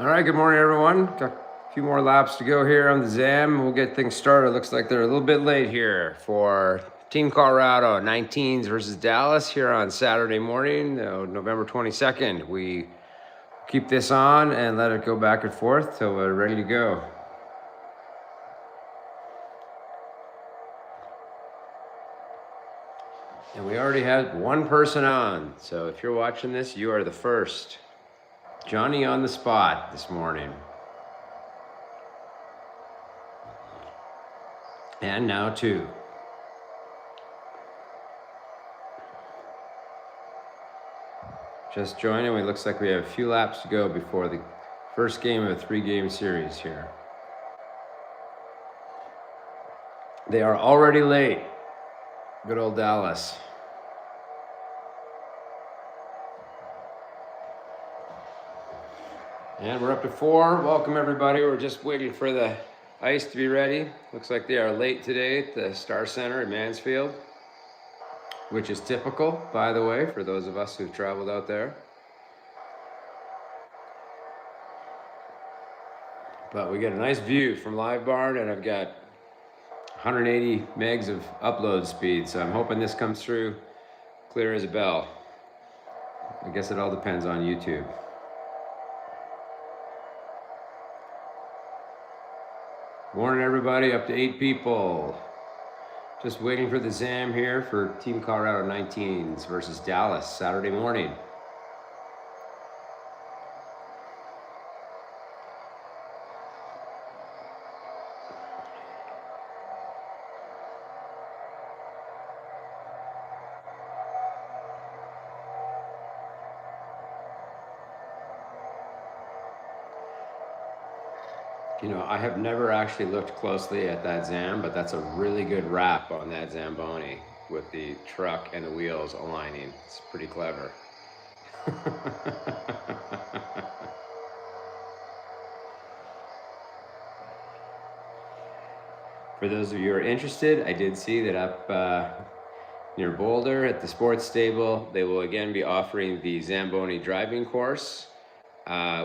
All right, good morning, everyone. Got a few more laps to go here on the ZAM. We'll get things started. Looks like they're a little bit late here for Team Colorado 19s versus Dallas here on Saturday morning, November 22nd. We keep this on and let it go back and forth till we're ready to go. And we already had one person on, so if you're watching this, you are the first. Johnny on the spot this morning. And now two. Just joining. It looks like we have a few laps to go before the first game of a 3-game series here. They are already late. Good old Dallas. And we're up to 4. Welcome, everybody. We're just waiting for the ice to be ready. Looks like they are late today at the Star Center in Mansfield, which is typical, by the way, for those of us who've traveled out there. But we get a nice view from Live Barn, and I've got 180 megs of upload speed, so I'm hoping this comes through clear as a bell. I guess it all depends on YouTube. Morning, everybody. Up to 8 people. Just waiting for the ZAM here for Team Colorado 19s versus Dallas Saturday morning. You know, I have never actually looked closely at that ZAM, but that's a really good wrap on that Zamboni with the truck and the wheels aligning. It's pretty clever. For those of you who are interested, I did see that up near Boulder at the sports stable, they will again be offering the Zamboni driving course.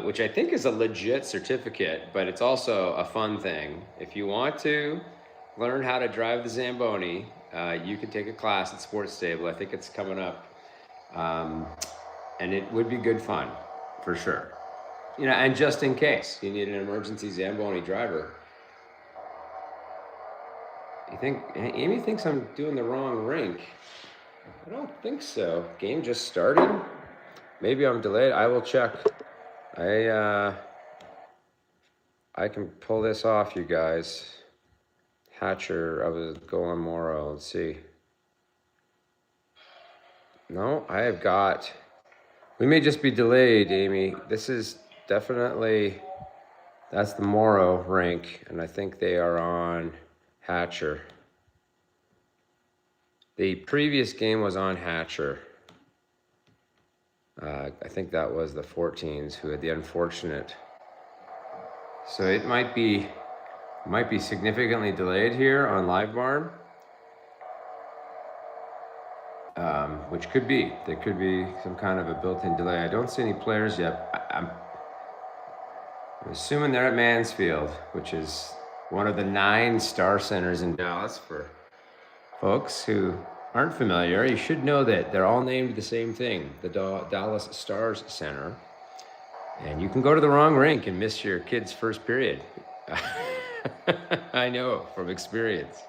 Which I think is a legit certificate, but it's also a fun thing. If you want to learn how to drive the Zamboni, you can take a class at Sports Stable. I think it's coming up. And it would be good fun, for sure. You know, and just in case you need an emergency Zamboni driver. Amy thinks I'm doing the wrong rink. I don't think so. Game just started. Maybe I'm delayed. I will check. I can pull this off, you guys. Hatcher, I was going Morrow. Let's see. No, I have got. We may just be delayed, Amy. This is definitely. That's the Morrow rank, and I think they are on Hatcher. The previous game was on Hatcher. I think that was the 14s who had the unfortunate. So it might be significantly delayed here on Live Barn, which could be. There could be some kind of a built-in delay. I don't see any players yet. I'm assuming they're at Mansfield, which is one of the 9 Star Centers in Dallas. For folks who aren't familiar, you should know that they're all named the same thing, the Dallas Stars Center. And you can go to the wrong rink and miss your kid's first period. I know from experience.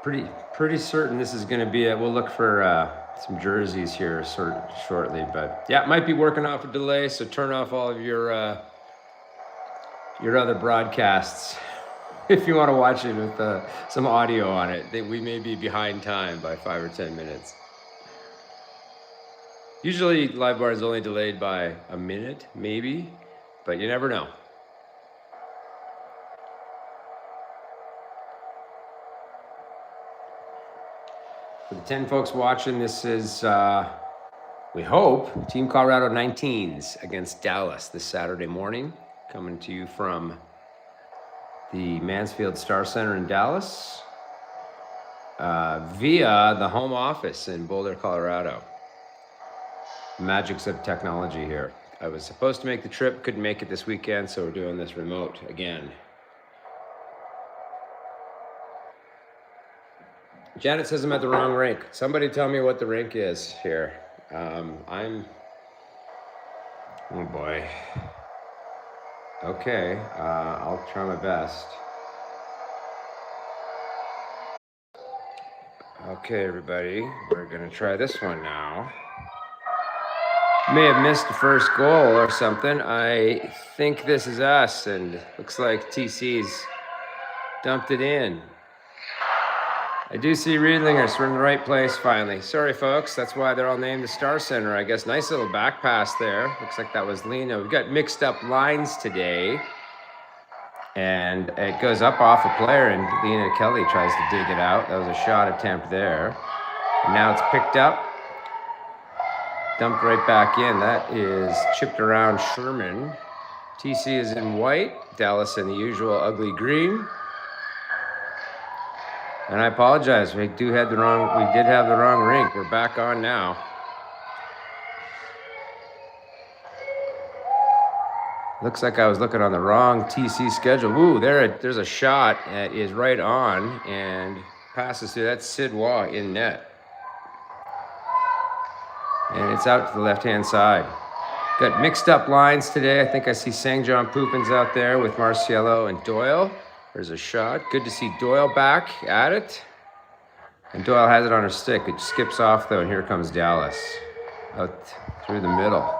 Pretty certain this is going to be it. We'll look for some jerseys here shortly, but yeah, it might be working off a delay. So turn off all of your other broadcasts. If you want to watch it with some audio on it, we may be behind time by 5 or 10 minutes. Usually Live Bar is only delayed by a minute, maybe, but you never know. For the 10 folks watching, this is, we hope, Team Colorado 19s against Dallas this Saturday morning, coming to you from the Mansfield Star Center in Dallas via the home office in Boulder, Colorado. Magics of technology here. I was supposed to make the trip, couldn't make it this weekend, so we're doing this remote again. Janet says I'm at the wrong rink. Somebody tell me what the rink is here. Oh boy. Okay, I'll try my best. Okay, everybody, we're gonna try this one now. May have missed the first goal or something. I think this is us, and looks like TC's dumped it in. I do see Riedlingers. We're in the right place finally. Sorry, folks. That's why they're all named the Star Center, I guess. Nice little back pass there. Looks like that was Lena. We've got mixed up lines today. And it goes up off a player, and Lena Kelly tries to dig it out. That was a shot attempt there. And now it's picked up. Dumped right back in. That is chipped around Sherman. TC is in white. Dallas in the usual ugly green. And I apologize. We did have the wrong rink. We're back on now. Looks like I was looking on the wrong TC schedule. Ooh, there's a shot that is right on and passes through. That's Sid Waugh in net. And it's out to the left-hand side. Got mixed up lines today. I think I see St. John Poopins out there with Marciello and Doyle. There's a shot. Good to see Doyle back at it. And Doyle has it on her stick. It skips off, though, and here comes Dallas out through the middle.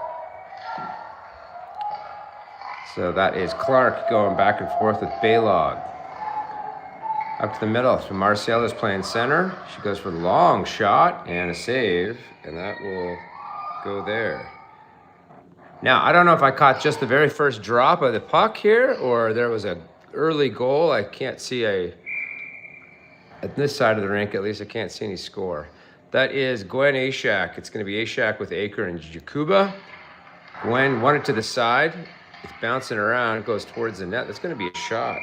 So that is Clark going back and forth with Baylog. Up to the middle. So Marciello's playing center. She goes for the long shot and a save, and that will go there. Now, I don't know if I caught just the very first drop of the puck here, or there was a early goal. I can't see at this side of the rink, at least I can't see any score. That is Gwen Ashak. It's going to be Ashak with Aker and Jakuba. Gwen won it to the side. It's bouncing around, goes towards the net. That's going to be a shot.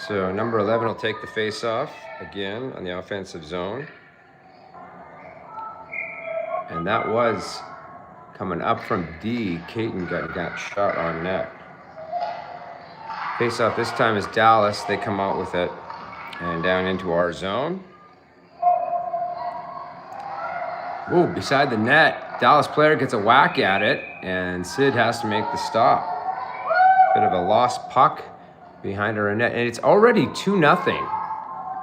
So number 11 will take the face-off again on the offensive zone. And that was coming up from D. Caton got shot on net. Face-off this time is Dallas. They come out with it and down into our zone. Ooh, beside the net. Dallas player gets a whack at it, and Sid has to make the stop. Bit of a lost puck behind her net, and it's already 2-0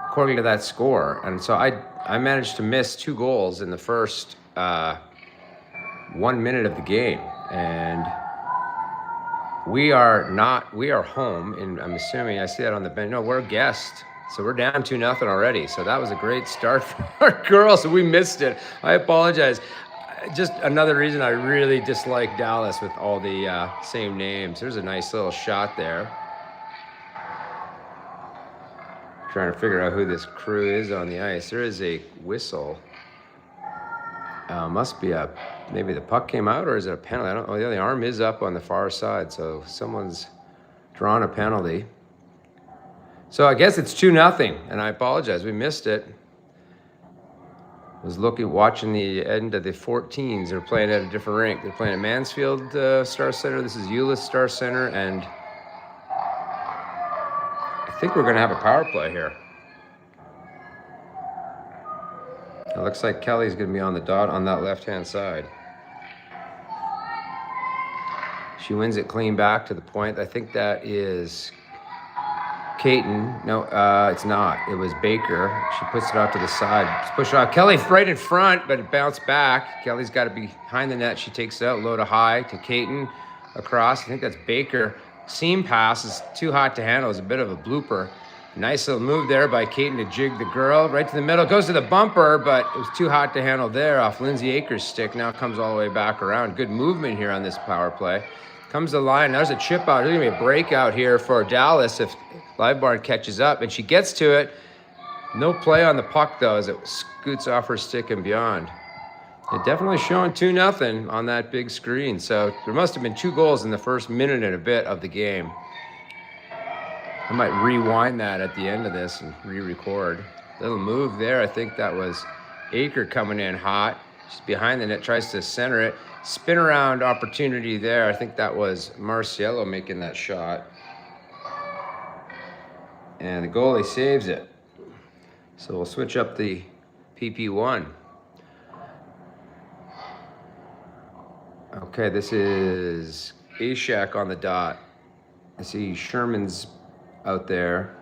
according to that score. And so I managed to miss 2 goals in the first 1 minute of the game, and we are home, and I'm assuming I see that on the bench. No, we're a guest. So we're down 2-0 already. So that was a great start for our girls. So we missed it. I apologize. Just another reason I really dislike Dallas with all the same names. There's a nice little shot there. Trying to figure out who this crew is on the ice. There is a whistle. Must be maybe the puck came out, or is it a penalty? I don't know. Yeah, the arm is up on the far side, so someone's drawn a penalty. So I guess it's 2-0, and I apologize. We missed it. I was watching the end of the 14s. They're playing at a different rink. They're playing at Mansfield Star Center. This is Euless Star Center, and I think we're going to have a power play here. It looks like Kelly's going to be on the dot on that left-hand side. She wins it clean back to the point. I think that is Caton. No, it's not. It was Baker. She puts it out to the side. It's pushed off. Kelly right in front, but it bounced back. Kelly's got to be behind the net. She takes it out, low to high to Caton across. I think that's Baker. Seam pass is too hot to handle. It's a bit of a blooper. Nice little move there by Caton to jig the girl. Right to the middle. Goes to the bumper, but it was too hot to handle there off Lindsay Akers' stick. Now comes all the way back around. Good movement here on this power play. Comes the line. There's a chip out. There's going to be a breakout here for Dallas if Livebarn catches up. And she gets to it. No play on the puck, though, as it scoots off her stick and beyond. It definitely showing 2-0 on that big screen. So there must have been 2 goals in the first minute and a bit of the game. I might rewind that at the end of this and re-record. Little move there. I think that was Aker coming in hot. She's behind the net, tries to center it. Spin around opportunity there. I think that was Marciello making that shot. And the goalie saves it. So we'll switch up the PP1. Okay, this is Ashak on the dot. I see Sherman's out there.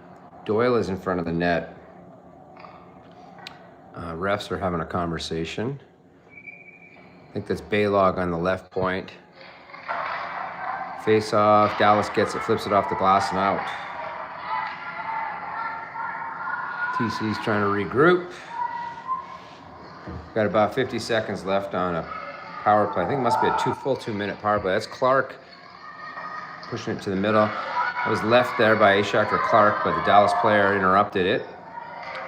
Doyle is in front of the net. Refs are having a conversation. I think that's Baylog on the left point. Face off, Dallas gets it, flips it off the glass and out. TC's trying to regroup. Got about 50 seconds left on a power play. I think it must be a full 2-minute power play. That's Clark pushing it to the middle. It was left there by Ashak or Clark, but the Dallas player interrupted it.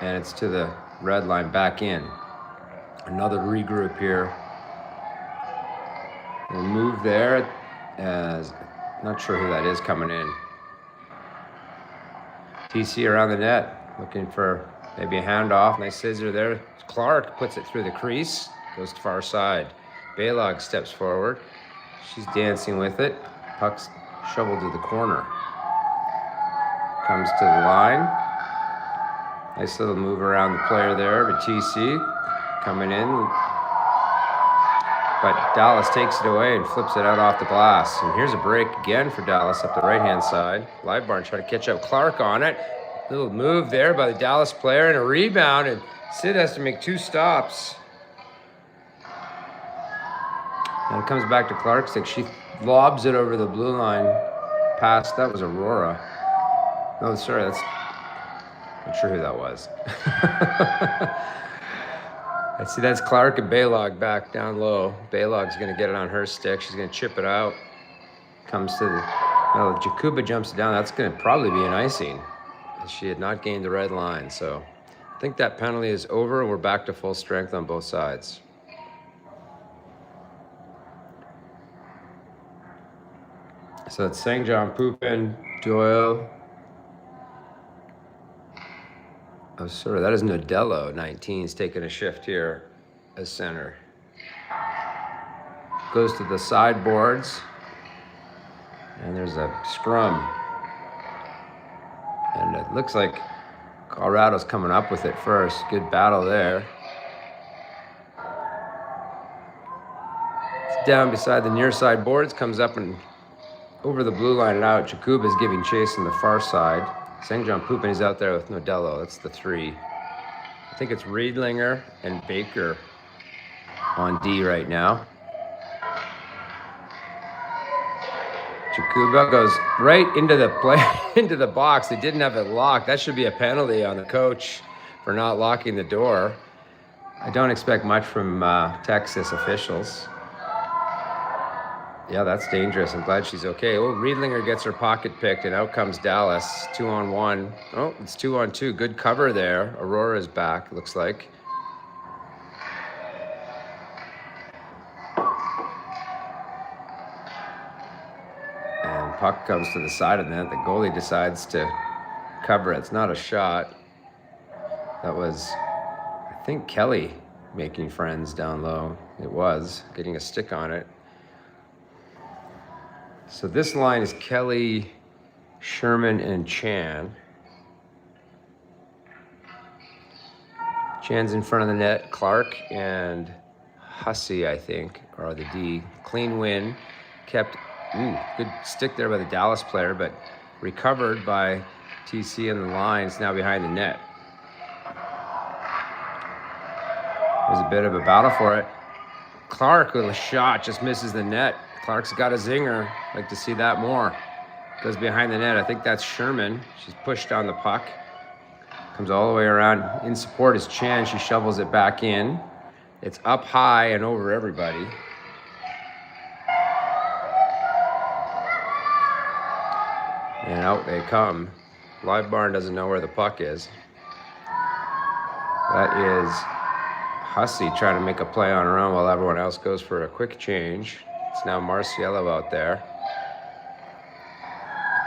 And it's to the red line back in. Another regroup here. We'll move there as, not sure who that is coming in. TC around the net, looking for maybe a handoff. Nice scissor there. Clark puts it through the crease, goes to far side. Baylog steps forward. She's dancing with it. Puck's shoveled to the corner. Comes to the line. Nice little move around the player there, but TC coming in. But Dallas takes it away and flips it out off the glass. And here's a break again for Dallas up the right-hand side. Livebarn trying to catch up Clark on it. Little move there by the Dallas player and a rebound, and Sid has to make 2 stops. And it comes back to Clark. She lobs it over the blue line past. That was Aurora. No, sorry, that's... Not sure who that was. I see that's Clark and Baylog back down low. Baylog's going to get it on her stick. She's going to chip it out. Comes to the... Oh, Jakuba jumps it down. That's going to probably be an icing. She had not gained the red line. So I think that penalty is over and we're back to full strength on both sides. So it's St. John Pupin, Doyle. Oh, sorry, that is Nodello. 19 is taking a shift here as center. Goes to the sideboards. And there's a scrum. And it looks like Colorado's coming up with it first. Good battle there. It's down beside the near side boards. Comes up and over the blue line and out. Jakuba's giving chase on the far side. St. John Pupin is out there with Nodello. That's the 3. I think it's Riedlinger and Baker on D right now. Jakuba goes right into the play, into the box. They didn't have it locked. That should be a penalty on the coach for not locking the door. I don't expect much from Texas officials. Yeah, that's dangerous. I'm glad she's okay. Oh, Riedlinger gets her pocket picked, and out comes Dallas. 2-on-1. Oh, it's 2-on-2. Good cover there. Aurora's back, looks like. And puck comes to the side of the net. The goalie decides to cover it. It's not a shot. That was, I think, Kelly making friends down low. It was, getting a stick on it. So this line is Kelly, Sherman, and Chan. Chan's in front of the net. Clark and Hussey, I think, are the D. Clean win. Kept, good stick there by the Dallas player, but recovered by TC in the line. It's now behind the net. There's a bit of a battle for it. Clark with a shot, just misses the net. Clark's got a zinger. Like to see that more. Goes behind the net. I think that's Sherman. She's pushed on the puck. Comes all the way around. In support is Chan. She shovels it back in. It's up high and over everybody. And out they come. Livebarn doesn't know where the puck is. That is Hussey trying to make a play on her own while everyone else goes for a quick change. It's now Marciello out there.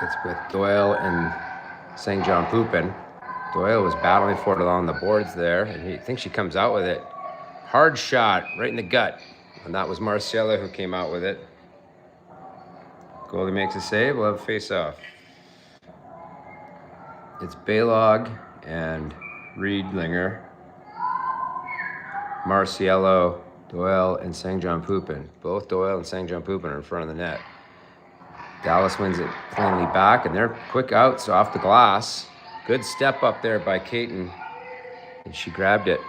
It's with Doyle and St. John Pupin. Doyle was battling for it along the boards there, and I think she comes out with it. Hard shot right in the gut. And that was Marciello who came out with it. Goalie makes a save. We'll have a face-off. It's Baylog and Riedlinger. Marciello, Doyle, and St. John Pupin. Both Doyle and St. John Pupin are in front of the net. Dallas wins it cleanly back, and they're quick outs off the glass. Good step up there by Caton, and she grabbed it.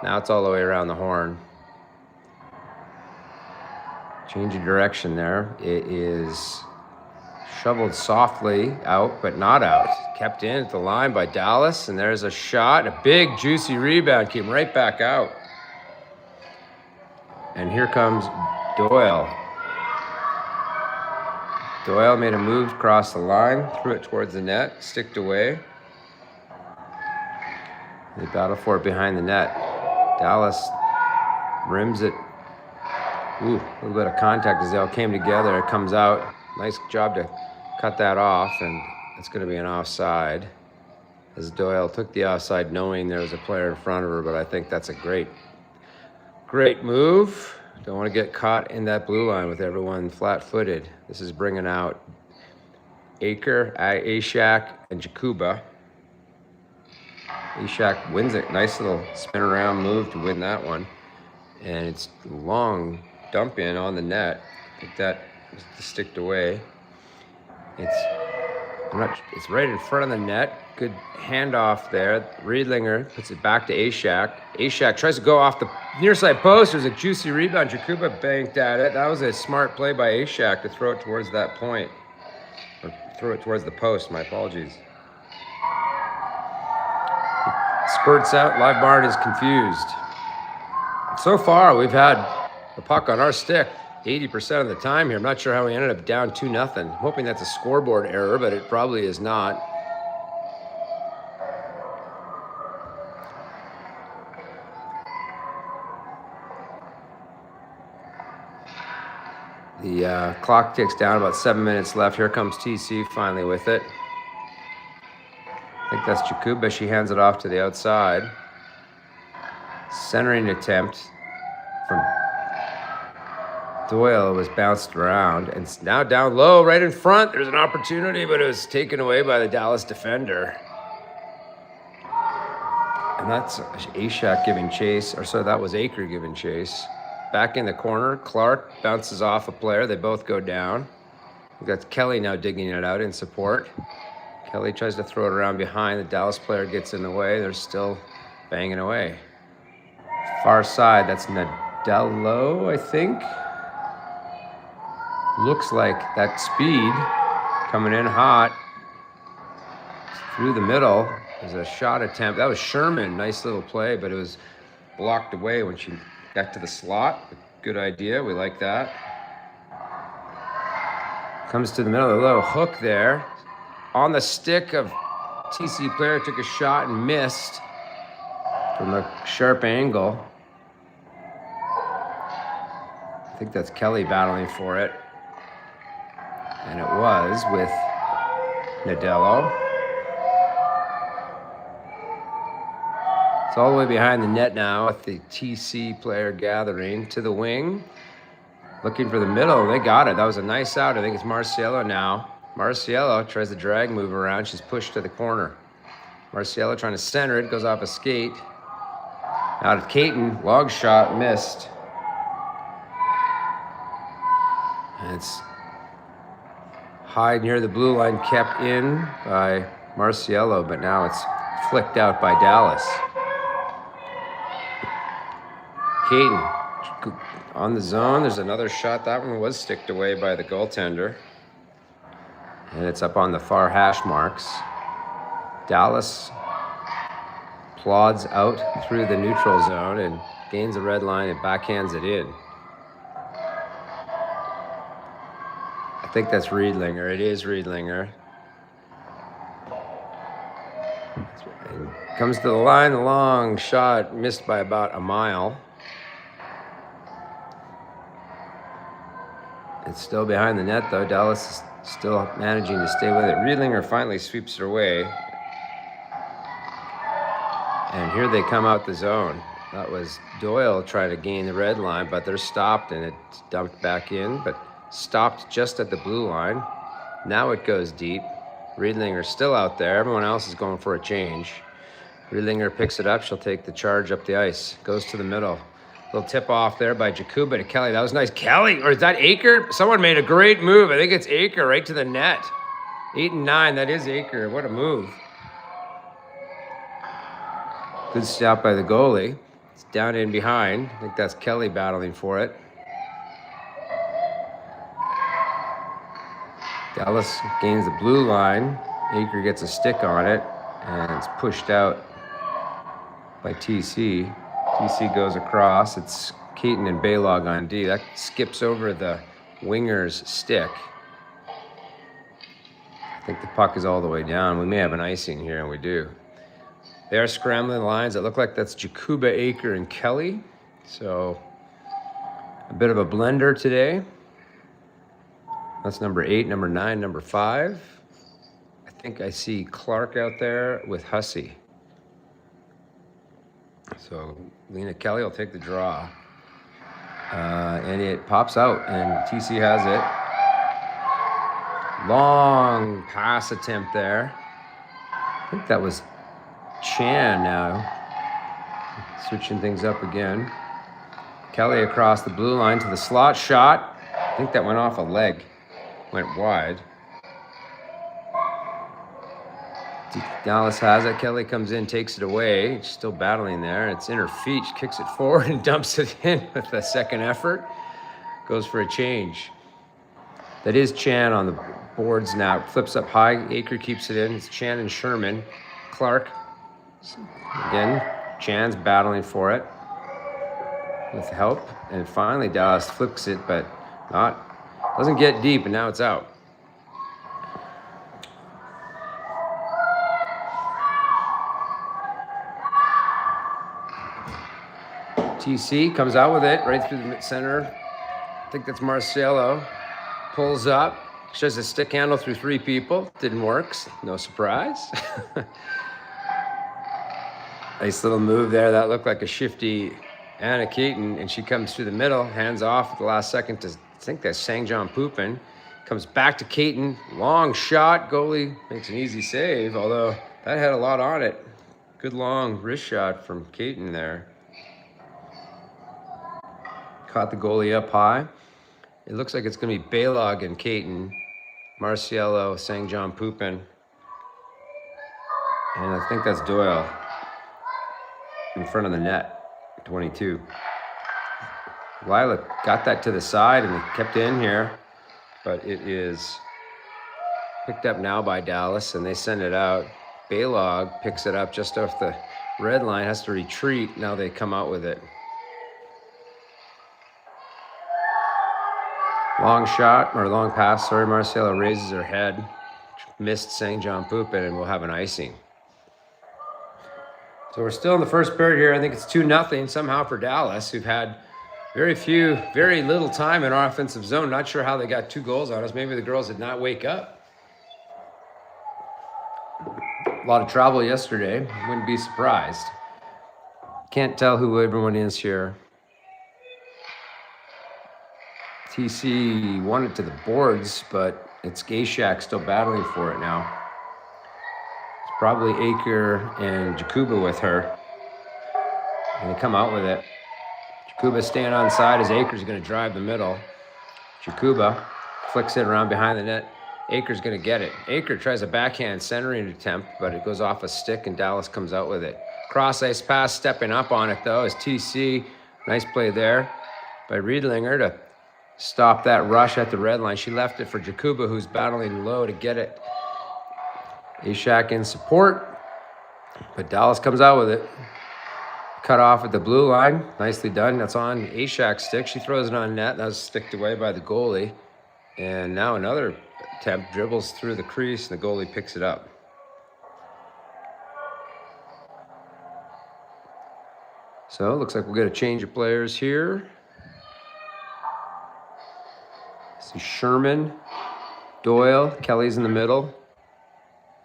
Now it's all the way around the horn. Change of direction there. It is shoveled softly out, but not out. Kept in at the line by Dallas, and there's a shot. A big, juicy rebound. Came right back out. And here comes Doyle. Doyle made a move across the line, threw it towards the net, sticked away. They battle for it behind the net. Dallas rims it. Ooh, a little bit of contact as they all came together. It comes out. Nice job to cut that off, and it's going to be an offside. As Doyle took the offside knowing there was a player in front of her, but I think that's a great move. Don't want to get caught in that blue line with everyone flat-footed. This is bringing out Ashak, and Jakuba. Ashak wins it. Nice little spin around move to win that one. And it's a long dump in on the net. I think that was sticked away. It's right in front of the net. Good handoff there. Riedlinger puts it back to Ashak. Ashak tries to go off the near side post. There's a juicy rebound. Jakuba banked at it. That was a smart play by Ashak to throw it towards that point. Or throw it towards the post, my apologies. Squirts out. Live Barn is confused. So far, we've had the puck on our stick 80% of the time here. I'm not sure how we ended up down 2-0. I'm hoping that's a scoreboard error, but it probably is not. The clock ticks down, about 7 minutes left. Here comes TC finally with it. I think that's Jakuba. She hands it off to the outside. Centering attempt from Doyle was bounced around, and it's now down low right in front. There's an opportunity, but it was taken away by the Dallas defender. And that's Ashak giving chase, or so that was Aker giving chase. Back in the corner, Clark bounces off a player. They both go down. We've got Kelly now digging it out in support. Kelly tries to throw it around behind. The Dallas player gets in the way. They're still banging away. Far side, that's Nadello, I think. Looks like that speed coming in hot through the middle. There's a shot attempt. That was Sherman. Nice little play, but it was blocked away when she got to the slot. Good idea. We like that. Comes to the middle. A little hook there. On the stick of TC player. Took a shot and missed from a sharp angle. I think that's Kelly battling for it. And it was with Nadello. It's all the way behind the net now with the TC player gathering to the wing. Looking for the middle. They got it. That was a nice out. I think it's Marciello now. Marciello tries the drag move around. She's pushed to the corner. Marciello trying to center it. Goes off a skate. Out of Caton. Long shot missed. And it's high near the blue line, kept in by Marciello, but now it's flicked out by Dallas. Caton on the zone. There's another shot. That one was sticked away by the goaltender. And it's up on the far hash marks. Dallas plods out through the neutral zone and gains a red line and backhands it in. I think that's Riedlinger. It is Riedlinger. And comes to the line, a long shot, missed by about a mile. It's still behind the net, though. Dallas is still managing to stay with it. Riedlinger finally sweeps it away. And here they come out the zone. That was Doyle trying to gain the red line, but they're stopped and it's dumped back in, but stopped just at the blue line. Now it goes deep. Riedlinger's still out there. Everyone else is going for a change. Riedlinger picks it up. She'll take the charge up the ice. Goes to the middle. Little tip off there by Jakuba to Kelly. That was nice. Kelly, or is that Aker? Someone made a great move. I think it's Aker right to the net. 8 and 9, that is Aker. What a move. Good stop by the goalie. It's down in behind. I think that's Kelly battling for it. Dallas gains the blue line. Aker gets a stick on it, and it's pushed out by TC. TC goes across. It's Keaton and Baylog on D. That skips over the winger's stick. I think the puck is all the way down. We may have an icing here, and we do. They are scrambling the lines. It looked like that's Jakuba, Aker, and Kelly. So a bit of a blender today. That's number 8, number 9, number 5. I think I see Clark out there with Hussey. So Lena Kelly will take the draw. And it pops out, and TC has it. Long pass attempt there. I think that was Chan now. Switching things up again. Kelly across the blue line to the slot shot. I think that went off a leg. Went wide. Dallas has it. Kelly comes in, takes it away. She's still battling there. It's in her feet. She kicks it forward and dumps it in with a second effort. Goes for a change. That is Chan on the boards now. Flips up high. Aker keeps it in. It's Chan and Sherman. Clark. Again, Chan's battling for it with help. And finally Dallas flips it, but doesn't get deep, and now it's out. TC comes out with it right through the center. I think that's Marcelo. Pulls up. Shows a stick handle through 3 people. Didn't work. No surprise. Nice little move there. That looked like a shifty Anna Keaton, and she comes through the middle, hands off at the last second to, I think that's Sang-John Pupin. Comes back to Keaton. Long shot. Goalie makes an easy save, although that had a lot on it. Good long wrist shot from Keaton there. Caught the goalie up high. It looks like it's going to be Baylog and Keaton. Marciello, Sang-John Pupin. And I think that's Doyle in front of the net, 22. Lila got that to the side and kept it in here, but it is picked up now by Dallas, and they send it out. Baylog picks it up just off the red line, has to retreat. Now they come out with it. Long shot, or long pass, sorry. Marcelo raises her head. Missed Sang-John Pupin, and we'll have an icing. So we're still in the first period here. I think it's 2-0 somehow for Dallas, who've had very little time in our offensive zone. Not sure how they got 2 goals on us. Maybe the girls did not wake up. A lot of travel yesterday. Wouldn't be surprised. Can't tell who everyone is here. TC won it to the boards, but it's Gayshak still battling for it now. It's probably Aker and Jakuba with her. And they come out with it. Jakuba staying on side as Aker's going to drive the middle. Jakuba flicks it around behind the net. Aker's going to get it. Aker tries a backhand centering attempt, but it goes off a stick, and Dallas comes out with it. Cross ice pass, stepping up on it, though, is TC. Nice play there by Riedlinger to stop that rush at the red line. She left it for Jakuba, who's battling low to get it. Ashak in support, but Dallas comes out with it. Cut off at the blue line. Nicely done. That's on Ashak's stick. She throws it on net. That was sticked away by the goalie. And now another attempt, dribbles through the crease, and the goalie picks it up. So it looks like we'll get a change of players here. See Sherman, Doyle, Kelly's in the middle.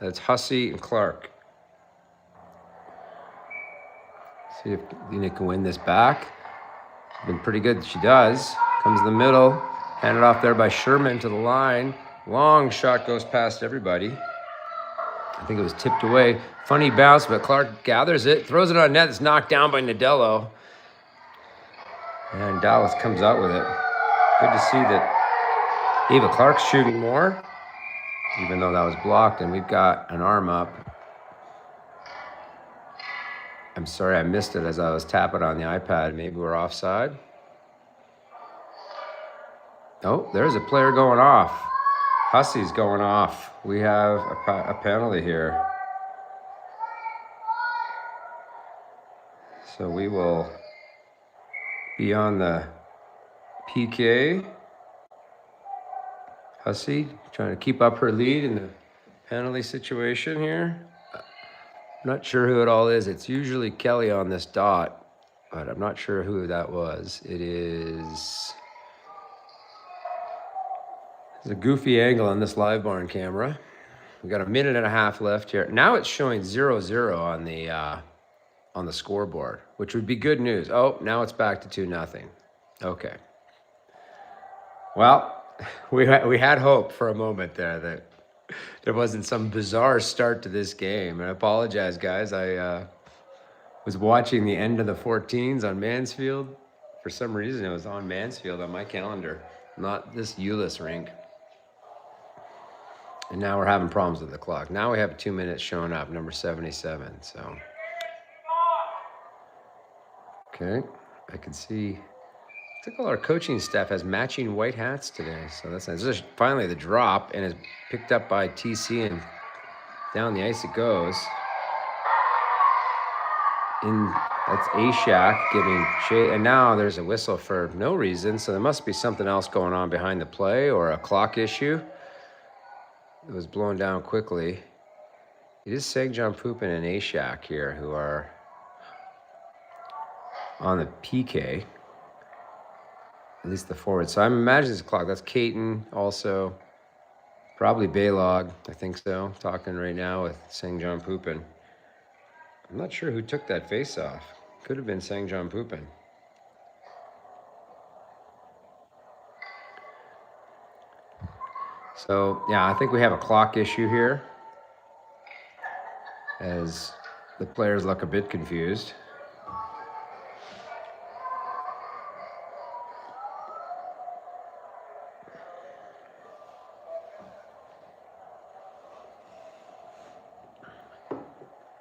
That's Hussey and Clark. See if Lena can win this back. Been pretty good. She does. Comes to the middle. Handed off there by Sherman to the line. Long shot goes past everybody. I think it was tipped away. Funny bounce, but Clark gathers it, throws it on net. It's knocked down by Nadello. And Dallas comes out with it. Good to see that Ava Clark's shooting more, even though that was blocked, and we've got an arm up. I'm sorry I missed it as I was tapping on the iPad. Maybe we're offside. Oh, there's a player going off. Hussey's going off. We have a penalty here. So we will be on the PK. Hussey trying to keep up her lead in the penalty situation here. I'm not sure who it all is. It's usually Kelly on this dot, but I'm not sure who that was. It is... There's a goofy angle on this live barn camera. We got a minute and a half left here. Now it's showing 0-0 on the scoreboard, which would be good news. Oh, now it's back to 2-0. Okay. Well, we had hope for a moment there that there wasn't some bizarre start to this game. And I apologize, guys. I was watching the end of the 14s on Mansfield. For some reason, it was on Mansfield on my calendar, not this Euless rink. And now we're having problems with the clock. Now we have 2 minutes showing up, number 77. So, okay, I can see. I think all our coaching staff has matching white hats today, so that's nice. This is finally the drop, and is picked up by TC, and down the ice it goes. That's Ashak giving shade, and now there's a whistle for no reason, so there must be something else going on behind the play or a clock issue. It was blown down quickly. It is Sangjon Pupin and Ashak here who are on the PK. At least the forward. So I'm imagining it's a clock. That's Caton also. Probably Baylog, I think so. Talking right now with Sangjon Pupin. I'm not sure who took that face off. Could have been Sangjon Pupin. So, yeah, I think we have a clock issue here as the players look a bit confused.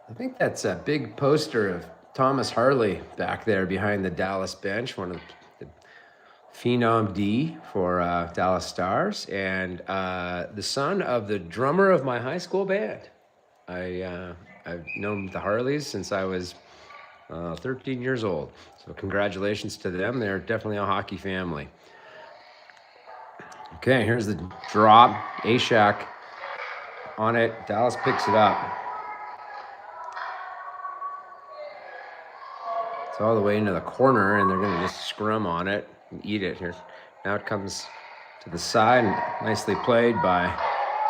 I think that's a big poster of Thomas Harley back there behind the Dallas bench, one of the Phenom D for Dallas Stars, and the son of the drummer of my high school band. I've known the Harleys since I was 13 years old. So congratulations to them. They're definitely a hockey family. Okay, here's the drop. Ashak on it. Dallas picks it up. It's all the way into the corner, and they're going to just scrum on it and eat it here. Now it comes to the side, and nicely played by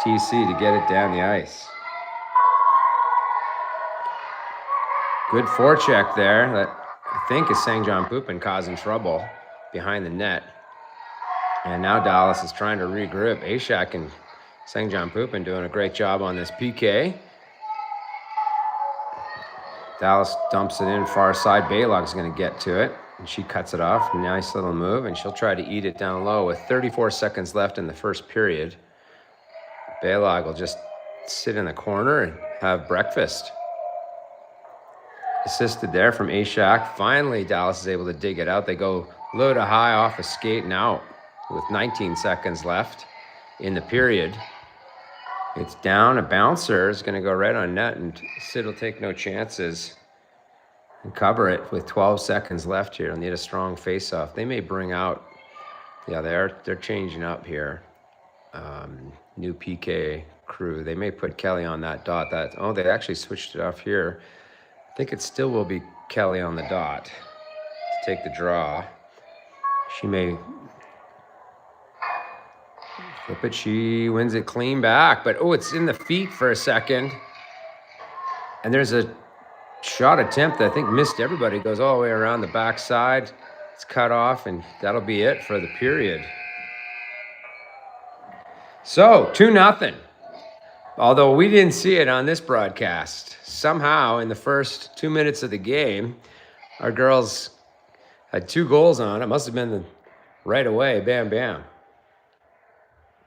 TC to get it down the ice. Good forecheck there. That I think is Sangjon Pupin causing trouble behind the net. And now Dallas is trying to regroup. Ashak and Sangjon Pupin doing a great job on this PK. Dallas dumps it in far side. Baylog's going to get to it, and she cuts it off. Nice little move, and she'll try to eat it down low with 34 seconds left in the first period. Baylog will just sit in the corner and have breakfast. Assisted there from Ashak. Finally, Dallas is able to dig it out. They go low to high off a skate and out with 19 seconds left in the period. It's down. A bouncer is going to go right on net, and Sid will take no chances and cover it with 12 seconds left here. They'll need a strong face-off. They may bring out, yeah, they're changing up here. New PK crew. They may put Kelly on that dot. Oh, they actually switched it off here. I think it still will be Kelly on the dot to take the draw. She may flip it. She wins it clean back, but oh, it's in the feet for a second. And there's a shot attempt, I think, missed everybody. Goes all the way around the backside. It's cut off, and that'll be it for the period. So 2-0. Although we didn't see it on this broadcast. Somehow, in the first 2 minutes of the game, our girls had 2 goals on. It must have been right away, bam, bam.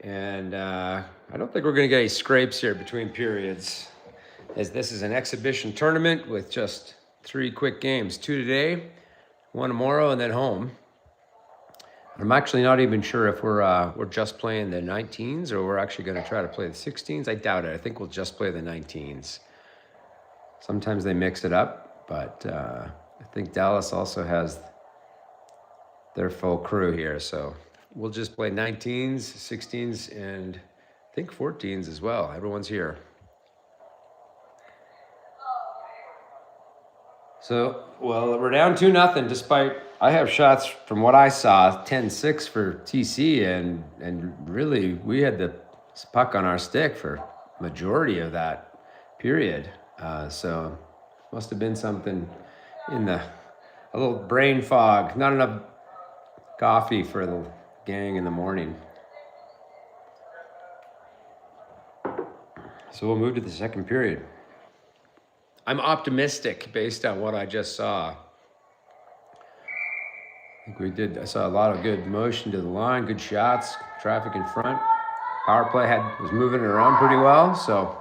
And I don't think we're going to get any scrapes here between periods, as this is an exhibition tournament with just 3 quick games. 2 today, 1 tomorrow, and then home. I'm actually not even sure if we're just playing the 19s or we're actually going to try to play the 16s. I doubt it. I think we'll just play the 19s. Sometimes they mix it up, but I think Dallas also has their full crew here. So we'll just play 19s, 16s, and I think 14s as well. Everyone's here. So, well, we're down 2-0 despite I have shots from what I saw, 10-6 for TC, and really we had the puck on our stick for majority of that period. So must have been something in a little brain fog, not enough coffee for the gang in the morning. So we'll move to the second period. I'm optimistic based on what I just saw. I saw a lot of good motion to the line, good shots, traffic in front. Power play was moving it around pretty well, so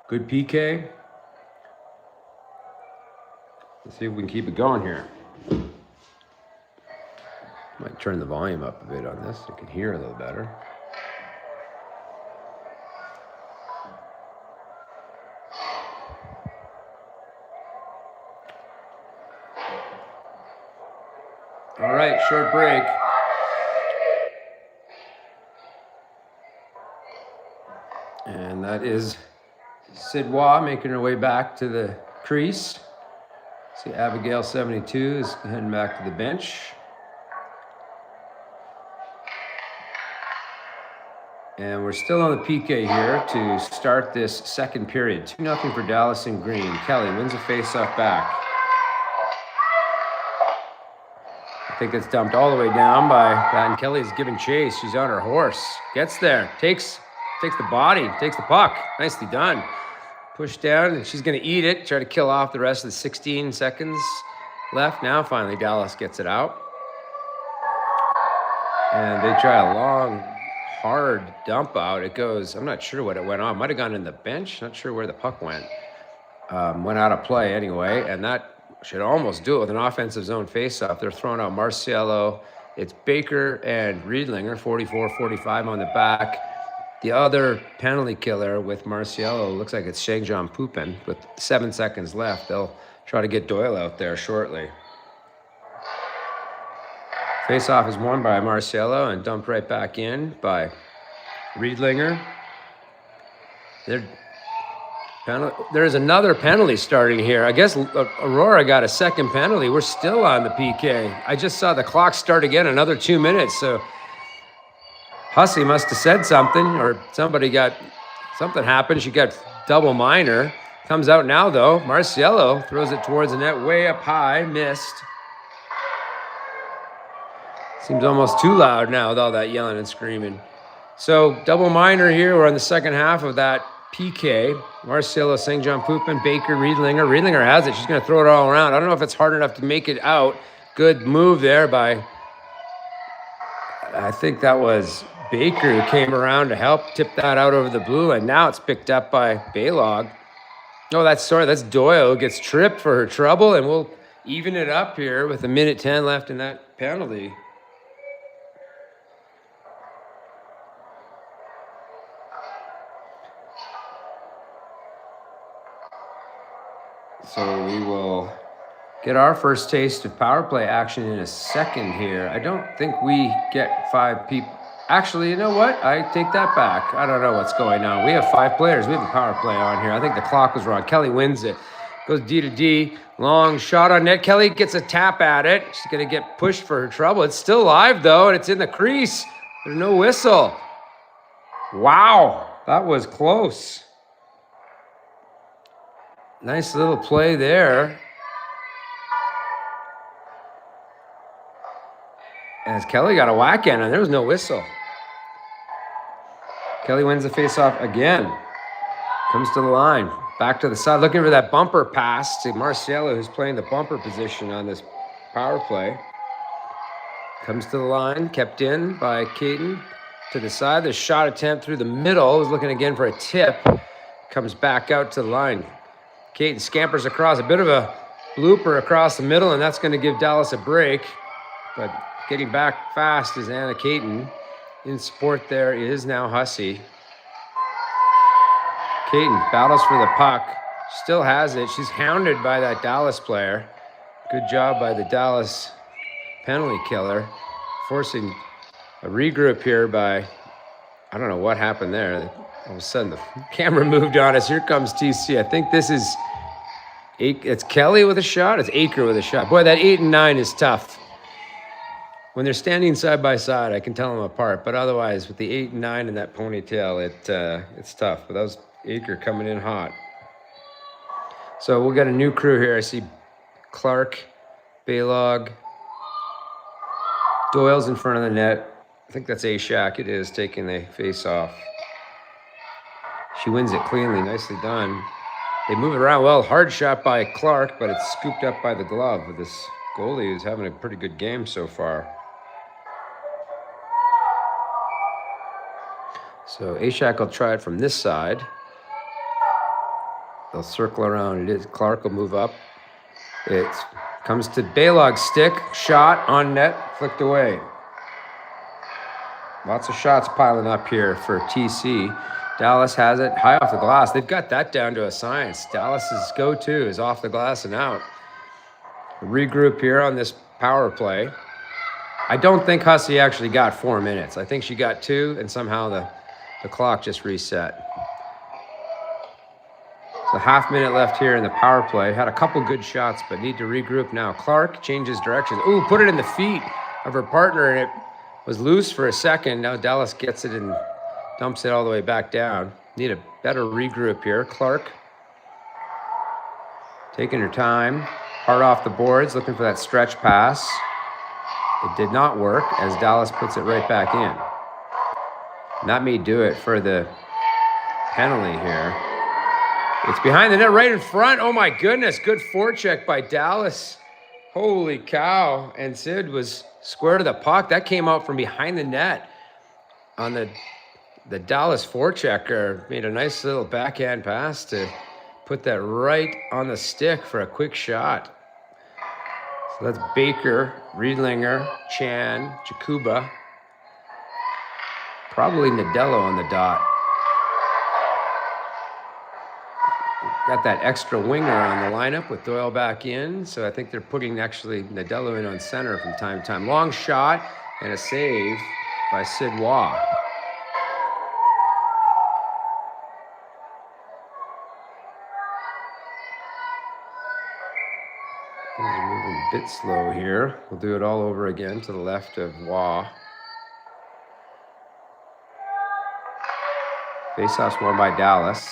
good PK. Let's see if we can keep it going here. Might turn the volume up a bit on this so you can hear a little better. All right, short break. And that is Sidwa making her way back to the crease. See, Abigail 72 is heading back to the bench. And we're still on the PK here to start this second period. 2-0 for Dallas in green. Kelly wins a face-off back. I think it's dumped all the way down by that, and Kelly's giving chase. She's on her horse. Gets there, takes the body, takes the puck. Nicely done. Push down, and she's going to eat it, try to kill off the rest of the 16 seconds left. Now, finally, Dallas gets it out. And they try a long, hard dump out. It goes, I'm not sure what it went on. Might have gone in the bench. Not sure where the puck went. Went out of play anyway, and that should almost do it with an offensive zone faceoff. They're throwing out Marciello. It's Baker and Riedlinger, 44-45 on the back. The other penalty killer with Marciello looks like it's Shengjian Pupin with 7 seconds left. They'll try to get Doyle out there shortly. Faceoff is won by Marciello and dumped right back in by Riedlinger. There's another penalty starting here. I guess Aurora got a second penalty. We're still on the PK. I just saw the clock start again, another 2 minutes. So Hussey must have said something, or something happened. She got double minor. Comes out now, though. Marciello throws it towards the net, way up high, missed. Seems almost too loud now with all that yelling and screaming. So double minor here. We're on the second half of that PK. Marciello, Shengjian Pupin, Baker, Riedlinger. Riedlinger has it. She's going to throw it all around. I don't know if it's hard enough to make it out. Good move there by, I think that was Baker who came around to help tip that out over the blue line. Now it's picked up by Baylog. Oh, that's Doyle who gets tripped for her trouble, and we'll even it up here with 1:10 left in that penalty. So we will get our first taste of power play action in a second here. I don't think we get 5 people. Actually, you know what? I take that back. I don't know what's going on. We have 5 players. We have a power play on here. I think the clock was wrong. Kelly wins it. Goes D to D. Long shot on net. Kelly gets a tap at it. She's going to get pushed for her trouble. It's still live, though, and it's in the crease. There's no whistle. Wow. That was close. Nice little play there. As Kelly got a whack in, and there was no whistle. Kelly wins the face-off again. Comes to the line. Back to the side, looking for that bumper pass to Marciello, who's playing the bumper position on this power play. Comes to the line, kept in by Caden. To the side, the shot attempt through the middle. Was looking again for a tip. Comes back out to the line. Caden scampers across, a bit of a blooper across the middle, and that's going to give Dallas a break. But getting back fast is Anna Caton. In support there is now Hussey. Caton battles for the puck. Still has it. She's hounded by that Dallas player. Good job by the Dallas penalty killer. Forcing a regroup here by, I don't know what happened there. All of a sudden the camera moved on us. Here comes TC. I think this is, it's Kelly with a shot. It's Aker with a shot. Boy, that 8 and 9 is tough. When they're standing side by side, I can tell them apart. But otherwise, with the 8 and 9 and that ponytail, it's tough. But that was Aker coming in hot. So we'll get a new crew here. I see Clark, Baylog, Doyle's in front of the net. I think that's Ashak. It is taking the face off. She wins it cleanly. Nicely done. They move it around well. Hard shot by Clark, but it's scooped up by the glove. But this goalie is having a pretty good game so far. So Ashak will try it from this side. They'll circle around. It is Clark will move up. It comes to Baylog's stick. Shot on net. Flicked away. Lots of shots piling up here for TC. Dallas has it high off the glass. They've got that down to a science. Dallas's go-to is off the glass and out. Regroup here on this power play. I don't think Hussey actually got 4 minutes. I think she got 2, and somehow the clock just reset. So half minute left here in the power play. Had a couple good shots, but need to regroup now. Clark changes directions. Ooh, put it in the feet of her partner, and it was loose for a second. Now Dallas gets it and dumps it all the way back down. Need a better regroup here. Clark taking her time. Hard off the boards, looking for that stretch pass. It did not work as Dallas puts it right back in. And that may do it for the penalty here. It's behind the net right in front. Oh my goodness, good forecheck by Dallas. Holy cow. And Sid was square to the puck. That came out from behind the net on the Dallas forechecker. Made a nice little backhand pass to put that right on the stick for a quick shot. So that's Baker, Riedlinger, Chan, Jakuba. Probably Nadello on the dot. Got that extra winger on the lineup with Doyle back in. So I think they're putting actually Nadello in on center from time to time. Long shot and a save by Sid Waugh. Things are moving a bit slow here. We'll do it all over again to the left of Waugh. Face-off's won by Dallas.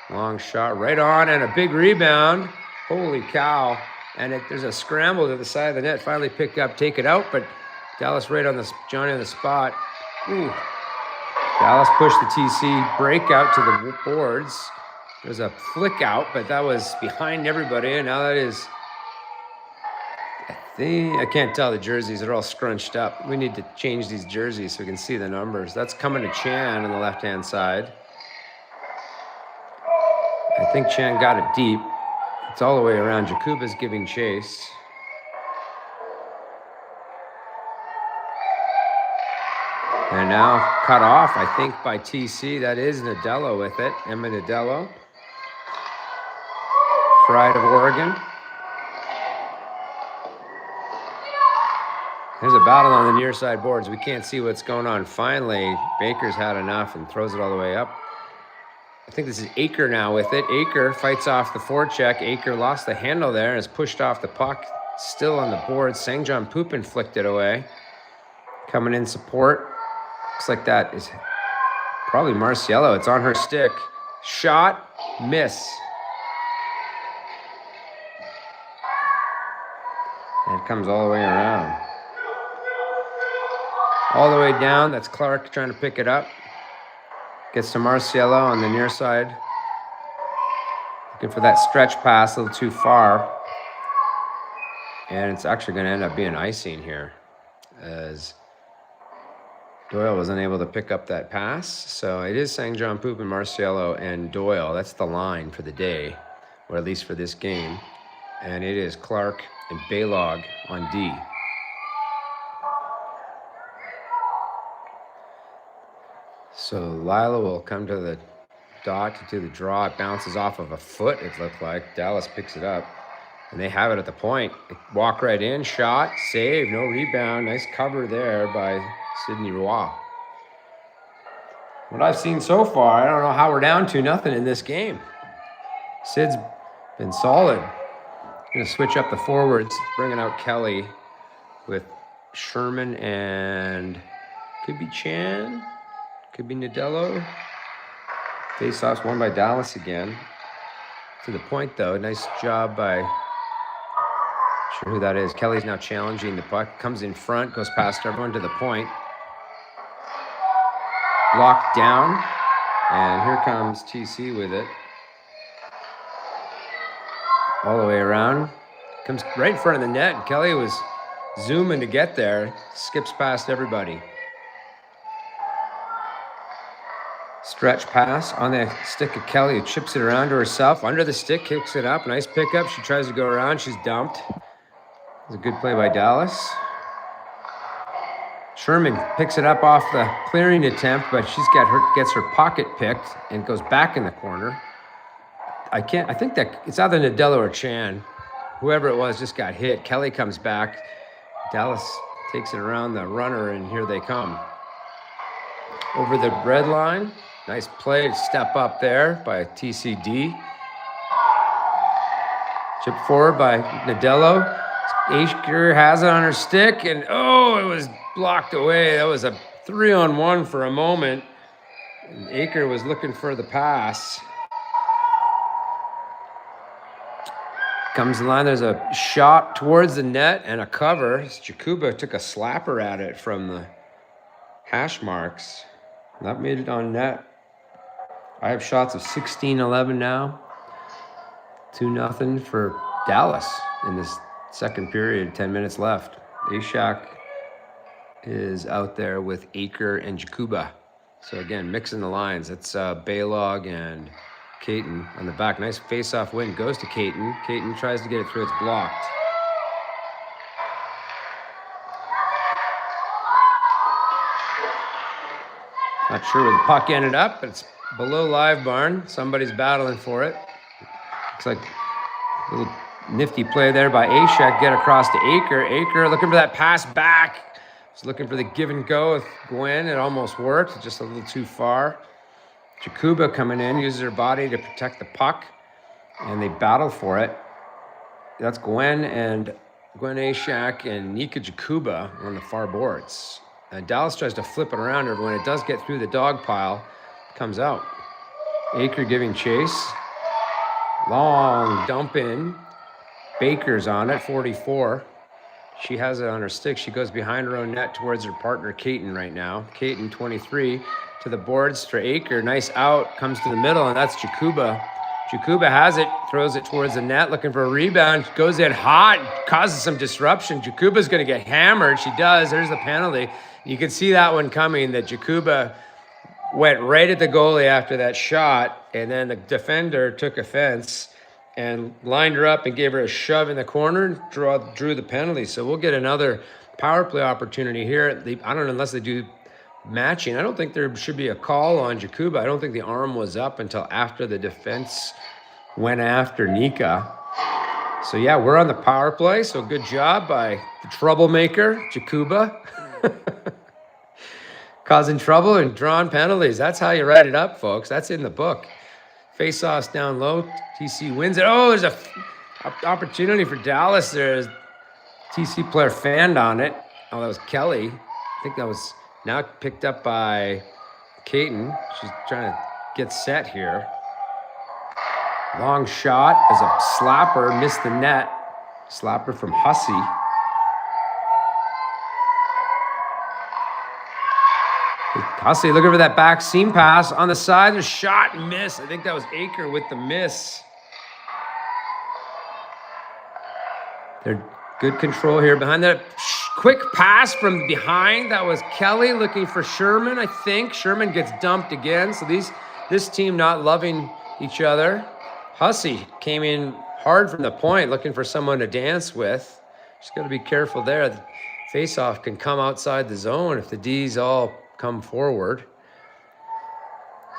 Long shot right on and a big rebound. Holy cow. And there's a scramble to the side of the net. Finally picked up, take it out, but Dallas right on the, Johnny on the spot. Ooh. Dallas pushed the TC breakout to the boards. There's a flick out, but that was behind everybody. And now that is, I can't tell the jerseys. They're all scrunched up. We need to change these jerseys so we can see the numbers. That's coming to Chan on the left-hand side. I think Chan got it deep. It's all the way around. Jakuba's giving chase. And now cut off, I think, by TC. That is Nadello with it. Emma Nadello. Pride of Oregon. There's a battle on the near side boards. We can't see what's going on. Finally, Baker's had enough and throws it all the way up. I think this is Aker now with it. Aker fights off the forecheck. Aker lost the handle there and is pushed off the puck. Still on the board. Sangjon Pupin flicked it away. Coming in support. Looks like that is probably Marciello. It's on her stick. Shot, miss. And it comes all the way around. All the way down, that's Clark trying to pick it up. Gets to Marciello on the near side. Looking for that stretch pass a little too far. And it's actually going to end up being icing here, as Doyle was unable to pick up that pass. So it is St. John Poop and Marciello and Doyle. That's the line for the day, or at least for this game. And it is Clark and Baylog on D. So Lila will come to the dot to do the draw. It bounces off of a foot, it looked like. Dallas picks it up. And they have it at the point. They walk right in, shot, save, no rebound. Nice cover there by Sidney Roy. What I've seen so far, I don't know how we're down 2-0 in this game. Sid's been solid. Gonna switch up the forwards, bringing out Kelly with Sherman and could be Chan, could be Nadello. Face-offs won by Dallas again. To the point though, nice job by, sure who that is. Kelly's now challenging the puck, comes in front, goes past everyone to the point. Blocked down, and here comes TC with it. All the way around, comes right in front of the net, and Kelly was zooming to get there, skips past everybody. Stretch pass on the stick of Kelly, who chips it around to herself. Under the stick, kicks it up. Nice pickup. She tries to go around. She's dumped. It's a good play by Dallas. Sherman picks it up off the clearing attempt, but gets her pocket picked and goes back in the corner. I think that it's either Nadello or Chan. Whoever it was just got hit. Kelly comes back. Dallas takes it around the runner, and here they come. Over the red line. Nice play to step up there by TCD. Chip forward by Nadello. Aker has it on her stick, and it was blocked away. That was a 3-on-1 for a moment. And Aker was looking for the pass. Comes the line, there's a shot towards the net and a cover. Jakuba took a slapper at it from the hash marks. That made it on net. I have shots of 16-11 now. 2-0 for Dallas in this second period, 10 minutes left. Ashak is out there with Aker and Jakuba. So again, mixing the lines. It's Baylog and Caton on the back. Nice face-off win. Goes to Caton. Caton tries to get it through. It's blocked. Not sure where the puck ended up, but it's below Live Barn. Somebody's battling for it. Looks like a little nifty play there by Ashak. Get across to Aker. Aker looking for that pass back. He's looking for the give and go with Gwen. It almost worked, just a little too far. Jakuba coming in, uses her body to protect the puck, and they battle for it. That's Gwen Ashak and Nika Jakuba on the far boards. Dallas tries to flip it around her, but when it does get through the dog pile, it comes out. Aker giving chase. Long dump in. Baker's on it, 44. She has it on her stick. She goes behind her own net towards her partner, Caton, right now. Caton, 23, to the boards for Aker. Nice out, comes to the middle, and that's Jakuba. Jakuba has it, throws it towards the net, looking for a rebound. Goes in hot, causes some disruption. Jakuba's going to get hammered. She does. There's the penalty. You can see that one coming, that Jakuba went right at the goalie after that shot, and then the defender took offense and lined her up and gave her a shove in the corner, drew the penalty. So we'll get another power play opportunity here. I don't know, unless they do matching. I don't think there should be a call on Jakuba. I don't think the arm was up until after the defense went after Nika. So yeah, we're on the power play, so good job by the troublemaker, Jakuba. Causing trouble and drawing penalties. That's how you write it up, folks. That's in the book. Face-offs down low. TC wins it. Oh, there's a opportunity for Dallas. There's TC player fanned on it. Oh, that was Kelly. I think that was now picked up by Caton. She's trying to get set here. Long shot as a slapper missed the net. Slapper from Hussey. Hussey looking for that back seam pass on the side. There's shot and miss. I think that was Aker with the miss. They're good control here behind that quick pass from behind. That was Kelly looking for Sherman, I think. Sherman gets dumped again. So this team not loving each other. Hussey came in hard from the point, looking for someone to dance with. Just got to be careful there. The face-off can come outside the zone if the Ds all come forward.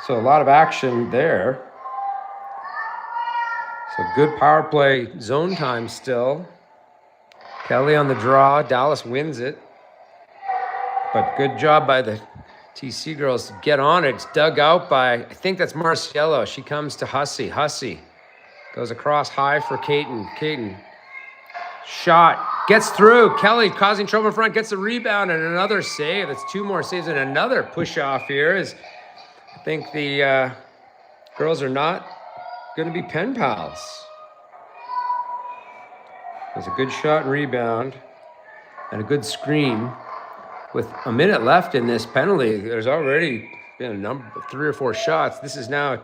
So a lot of action there. So good power play zone time still. Kelly on the draw. Dallas wins it. But good job by the TC girls to get on it. It's dug out by, I think that's Marciello. She comes to Hussey. Hussey goes across high for Caton. Caton. Shot. Gets through. Kelly causing trouble in front. Gets a rebound and another save. It's 2 more saves and another push off here. As I think the girls are not going to be pen pals. There's a good shot and rebound and a good screen. With a minute left in this penalty, there's already been a number, 3 or 4 shots. This is now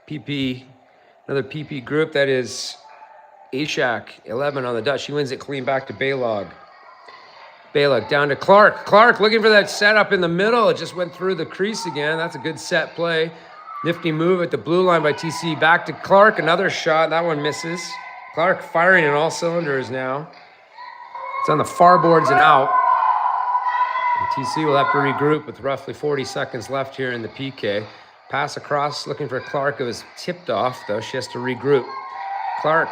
PP, another PP group. That is Ashak, 11 on the dot. She wins it clean back to Baylog. Baylog down to Clark. Clark looking for that setup in the middle. It just went through the crease again. That's a good set play. Nifty move at the blue line by TC. Back to Clark, another shot. That one misses. Clark firing on all cylinders now. It's on the far boards and out. And TC will have to regroup with roughly 40 seconds left here in the PK. Pass across, looking for Clark. It was tipped off, though. She has to regroup. Clark.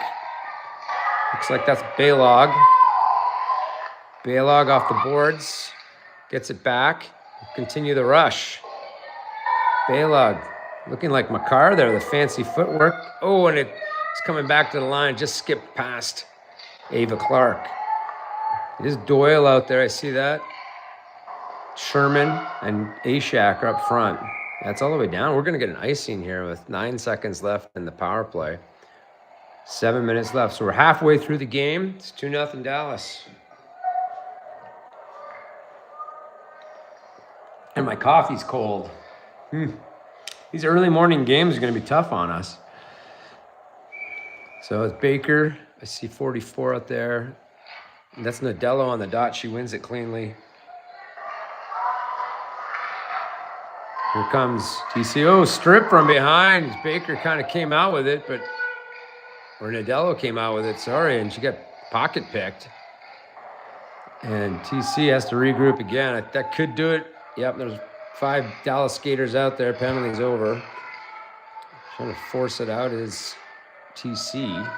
Looks like that's Baylog. Baylog off the boards. Gets it back. Continue the rush. Baylog looking like Makar there, the fancy footwork. Oh, and it's coming back to the line. Just skipped past Ava Clark. It is Doyle out there. I see that. Sherman and Ashak are up front. That's all the way down. We're going to get an icing here with 9 seconds left in the power play. 7 minutes left. So we're halfway through the game. It's 2-0 Dallas. And my coffee's cold. These early morning games are going to be tough on us. So it's Baker. I see 44 out there. And that's Nadello on the dot. She wins it cleanly. Here comes TCO. Strip from behind. Baker kind of came out with it, but... Or Nadello came out with it, sorry, and she got pocket picked. And TC has to regroup again. That could do it. Yep, there's 5 Dallas skaters out there. Penalty's over. Trying to force it out is TC.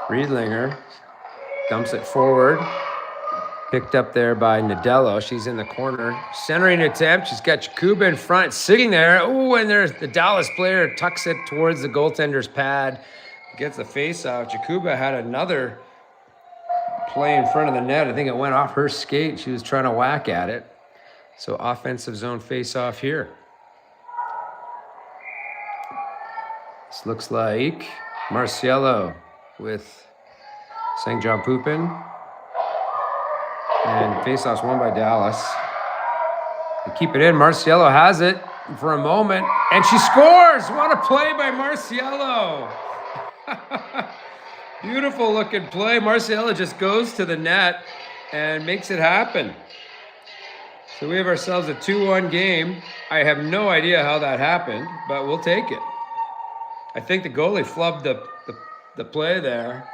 Riedlinger dumps it forward. Picked up there by Nadello. She's in the corner. Centering attempt. She's got Jakuba in front, sitting there. Oh, and there's the Dallas player tucks it towards the goaltender's pad. Gets the face off. Jakuba had another play in front of the net. I think it went off her skate. She was trying to whack at it. So offensive zone face off here. This looks like Marciello with St. John Pupin. And face-off's won by Dallas. They keep it in. Marciello has it for a moment. And she scores! What a play by Marciello! Beautiful looking play. Marciello just goes to the net and makes it happen. So we have ourselves a 2-1 game. I have no idea how that happened, but we'll take it. I think the goalie flubbed the play there.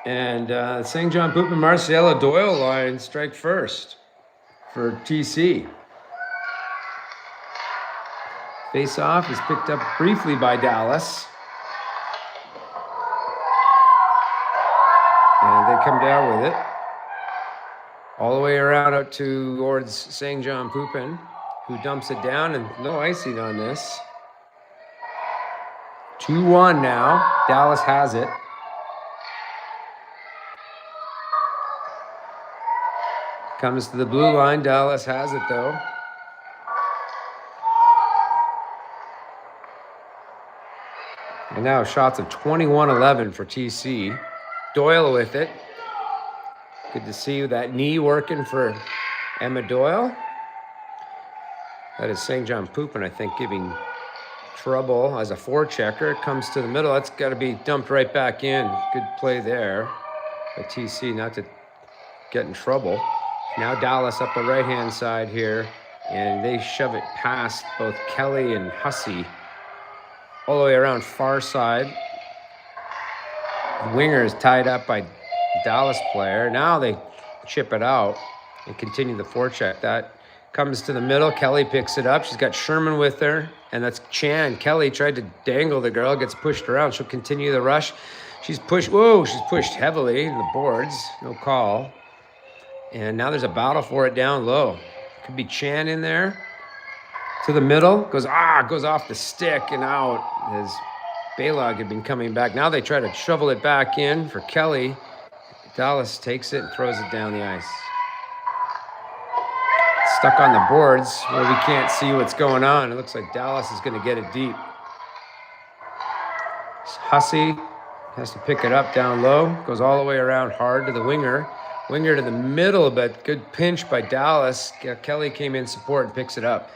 And St. John Poop and Marciello Doyle line strike first for TC. Face-off is picked up briefly by Dallas. And they come down with it. All the way around out towards St. John Pupin, who dumps it down, and no icing on this. 2-1 now. Dallas has it. Comes to the blue line. Dallas has it, though. And now shots of 21-11 for TC. Doyle with it. Good to see that knee working for Emma Doyle. That is St. John Poupin, I think, giving trouble as a forechecker. Comes to the middle. That's got to be dumped right back in. Good play there by TC, not to get in trouble. Now Dallas up the right-hand side here, and they shove it past both Kelly and Hussey all the way around far side. The winger is tied up by Dallas player. Now they chip it out and continue the forecheck. That comes to the middle. Kelly picks it up. She's got Sherman with her, and that's Chan. Kelly tried to dangle the girl, gets pushed around. She'll continue the rush. She's pushed. Whoa, she's pushed heavily in the boards. No call. And now there's a battle for it down low. Could be Chan in there. To the middle. Goes off the stick and out as Baylog had been coming back. Now they try to shovel it back in for Kelly. Dallas takes it and throws it down the ice. Stuck on the boards where we can't see what's going on. It looks like Dallas is going to get it deep. Hussey has to pick it up down low. Goes all the way around hard to the winger. Winger to the middle, but good pinch by Dallas. Kelly came in support and picks it up.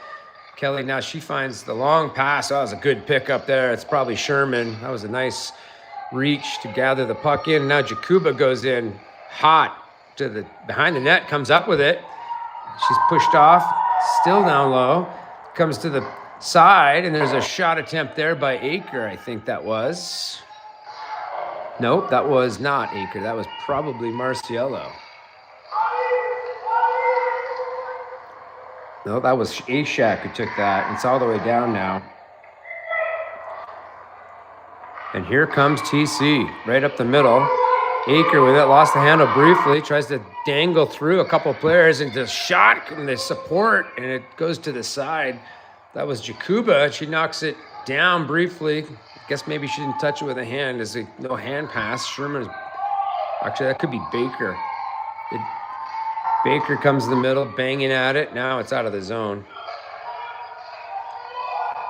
Kelly, now she finds the long pass. Oh, that was a good pick up there. It's probably Sherman. That was a nice reach to gather the puck in. Now Jakuba goes in hot to the behind the net, comes up with it. She's pushed off, still down low. Comes to the side, and there's a shot attempt there by Aker, I think that was. Nope, that was not Aker. That was probably Marciello. No, that was Ashak who took that. It's all the way down now. And here comes TC, right up the middle. Aker with it, lost the handle briefly, tries to dangle through a couple players into shot and the support, and it goes to the side. That was Jakuba. She knocks it down briefly. Guess maybe she didn't touch it with a hand. There's no hand pass. Sherman, actually that could be Baker. Baker comes in the middle, banging at it. Now it's out of the zone.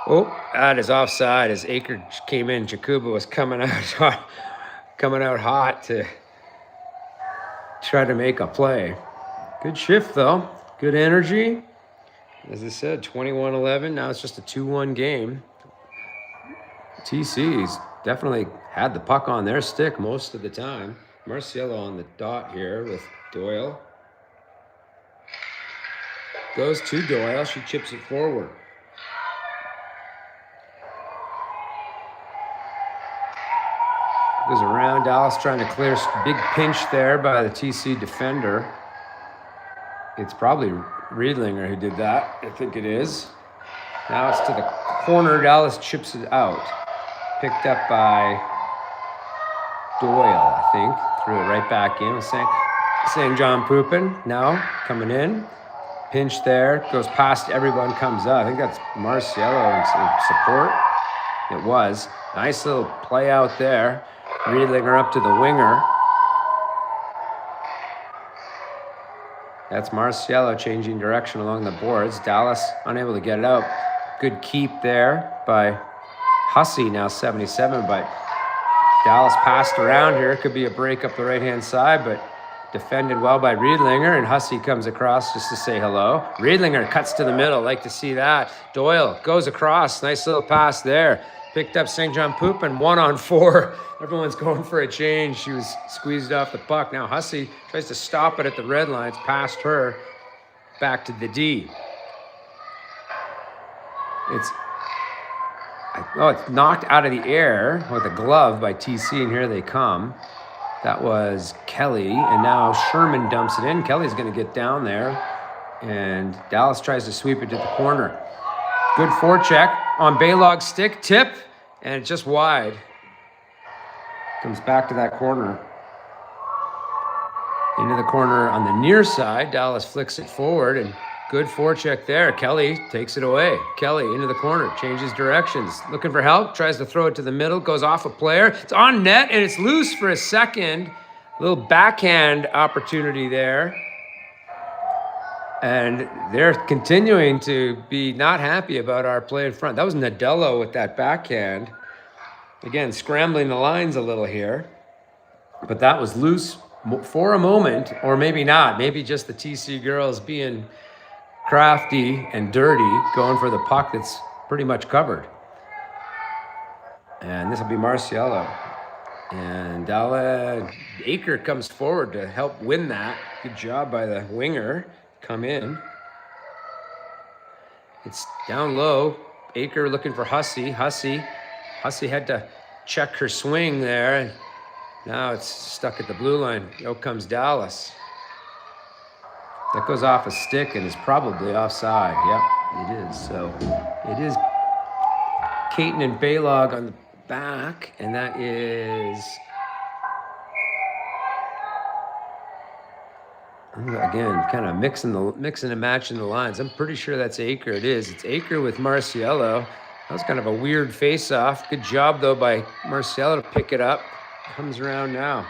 Oh, that is offside as Aker came in. Jakuba was coming out hot to try to make a play. Good shift though. Good energy. As I said, 21-11. Now it's just a 2-1 game. TC's definitely had the puck on their stick most of the time. Marciello on the dot here with Doyle. Goes to Doyle. She chips it forward. Goes around. Dallas trying to clear. Big pinch there by the TC defender. It's probably Riedlinger who did that. I think it is. Now it's to the corner. Dallas chips it out. Picked up by Doyle, I think. Threw it right back in. St. John Poupin now coming in. Pinch there. Goes past everyone, comes up. I think that's Marciello in support. It was. Nice little play out there. Riedlinger up to the winger. That's Marciello changing direction along the boards. Dallas unable to get it out. Good keep there by Hussey, now 77, but Dallas passed around here. Could be a break up the right-hand side, but defended well by Riedlinger, and Hussey comes across just to say hello. Riedlinger cuts to the middle. Like to see that. Doyle goes across. Nice little pass there. Picked up St. John Poupin, 1-on-4. Everyone's going for a change. She was squeezed off the puck. Now Hussey tries to stop it at the red line. It's past her. Back to the D. It's knocked out of the air with a glove by TC, and here they come. That was Kelly, and now Sherman dumps it in. Kelly's going to get down there, and Dallas tries to sweep it to the corner. Good forecheck on Baylog's stick, tip, and just wide. Comes back to that corner. Into the corner on the near side. Dallas flicks it forward, and good forecheck there. Kelly takes it away. Kelly into the corner, changes directions. Looking for help, tries to throw it to the middle, goes off a player. It's on net, and it's loose for a second. A little backhand opportunity there. And they're continuing to be not happy about our play in front. That was Nadello with that backhand. Again, scrambling the lines a little here. But that was loose for a moment, or maybe not. Maybe just the TC girls being crafty and dirty, going for the puck that's pretty much covered. And this will be Marciello. And Dalla Aker comes forward to help win that. Good job by the winger. Come in. It's down low. Aker looking for Hussey. Hussey had to check her swing there. Now it's stuck at the blue line. Out comes Dallas. That goes off a stick and is probably offside. Yep, it is. So it is Caton and Baylog on the back, and that is, again, kind of mixing and matching the lines. I'm pretty sure that's Aker. It is. It's Aker with Marciello. That was kind of a weird face-off. Good job, though, by Marciello to pick it up. Comes around now.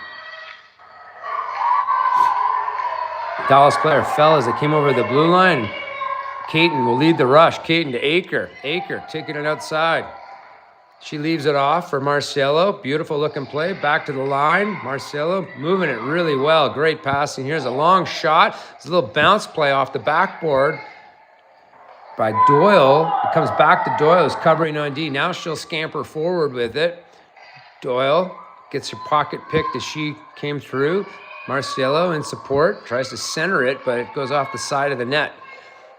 Dallas player fell as it came over the blue line. Caton will lead the rush. Caton to Aker. Aker taking it outside. She leaves it off for Marciello. Beautiful looking play. Back to the line. Marciello moving it really well. Great passing. Here's a long shot. It's a little bounce play off the backboard by Doyle. It comes back to Doyle, who's covering on D. Now she'll scamper forward with it. Doyle gets her pocket picked as she came through. Marciello in support. Tries to center it, but it goes off the side of the net.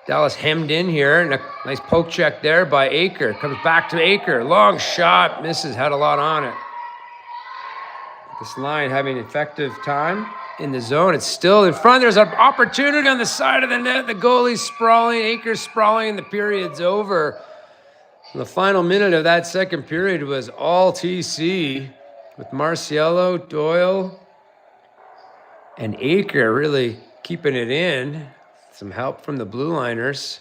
Dallas hemmed in here, and a nice poke check there by Aker. Comes back to Aker. Long shot. Misses. Had a lot on it. This line having effective time in the zone. It's still in front. There's an opportunity on the side of the net. The goalie's sprawling. Aker's sprawling. The period's over. The final minute of that second period was all TC with Marciello, Doyle, and Aker really keeping it in. Some help from the blue liners.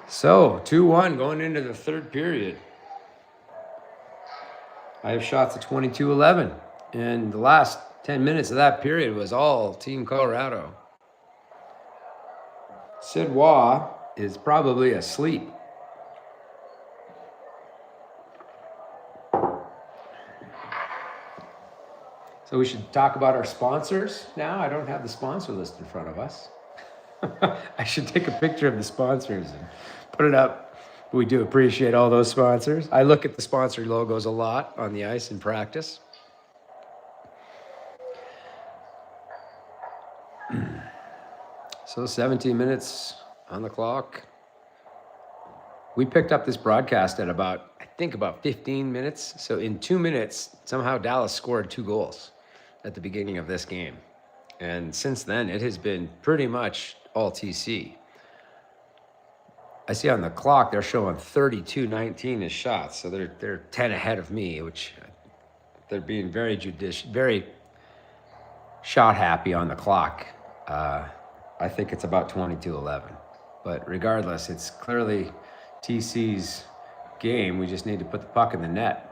So 2-1 going into the third period. I have shots at 22-11. And the last 10 minutes of that period was all Team Colorado. Sid Waugh is probably asleep. So we should talk about our sponsors now. I don't have the sponsor list in front of us. I should take a picture of the sponsors and put it up. We do appreciate all those sponsors. I look at the sponsor logos a lot on the ice in practice. So 17 minutes on the clock. We picked up this broadcast at about 15 minutes. So in 2 minutes, somehow Dallas scored 2 goals at the beginning of this game. And since then, it has been pretty much all TC. I see on the clock, they're showing 32-19 as shots. So they're 10 ahead of me, which they're being very judicious, very shot happy on the clock. I think it's about 22-11. But regardless, it's clearly TC's game. We just need to put the puck in the net.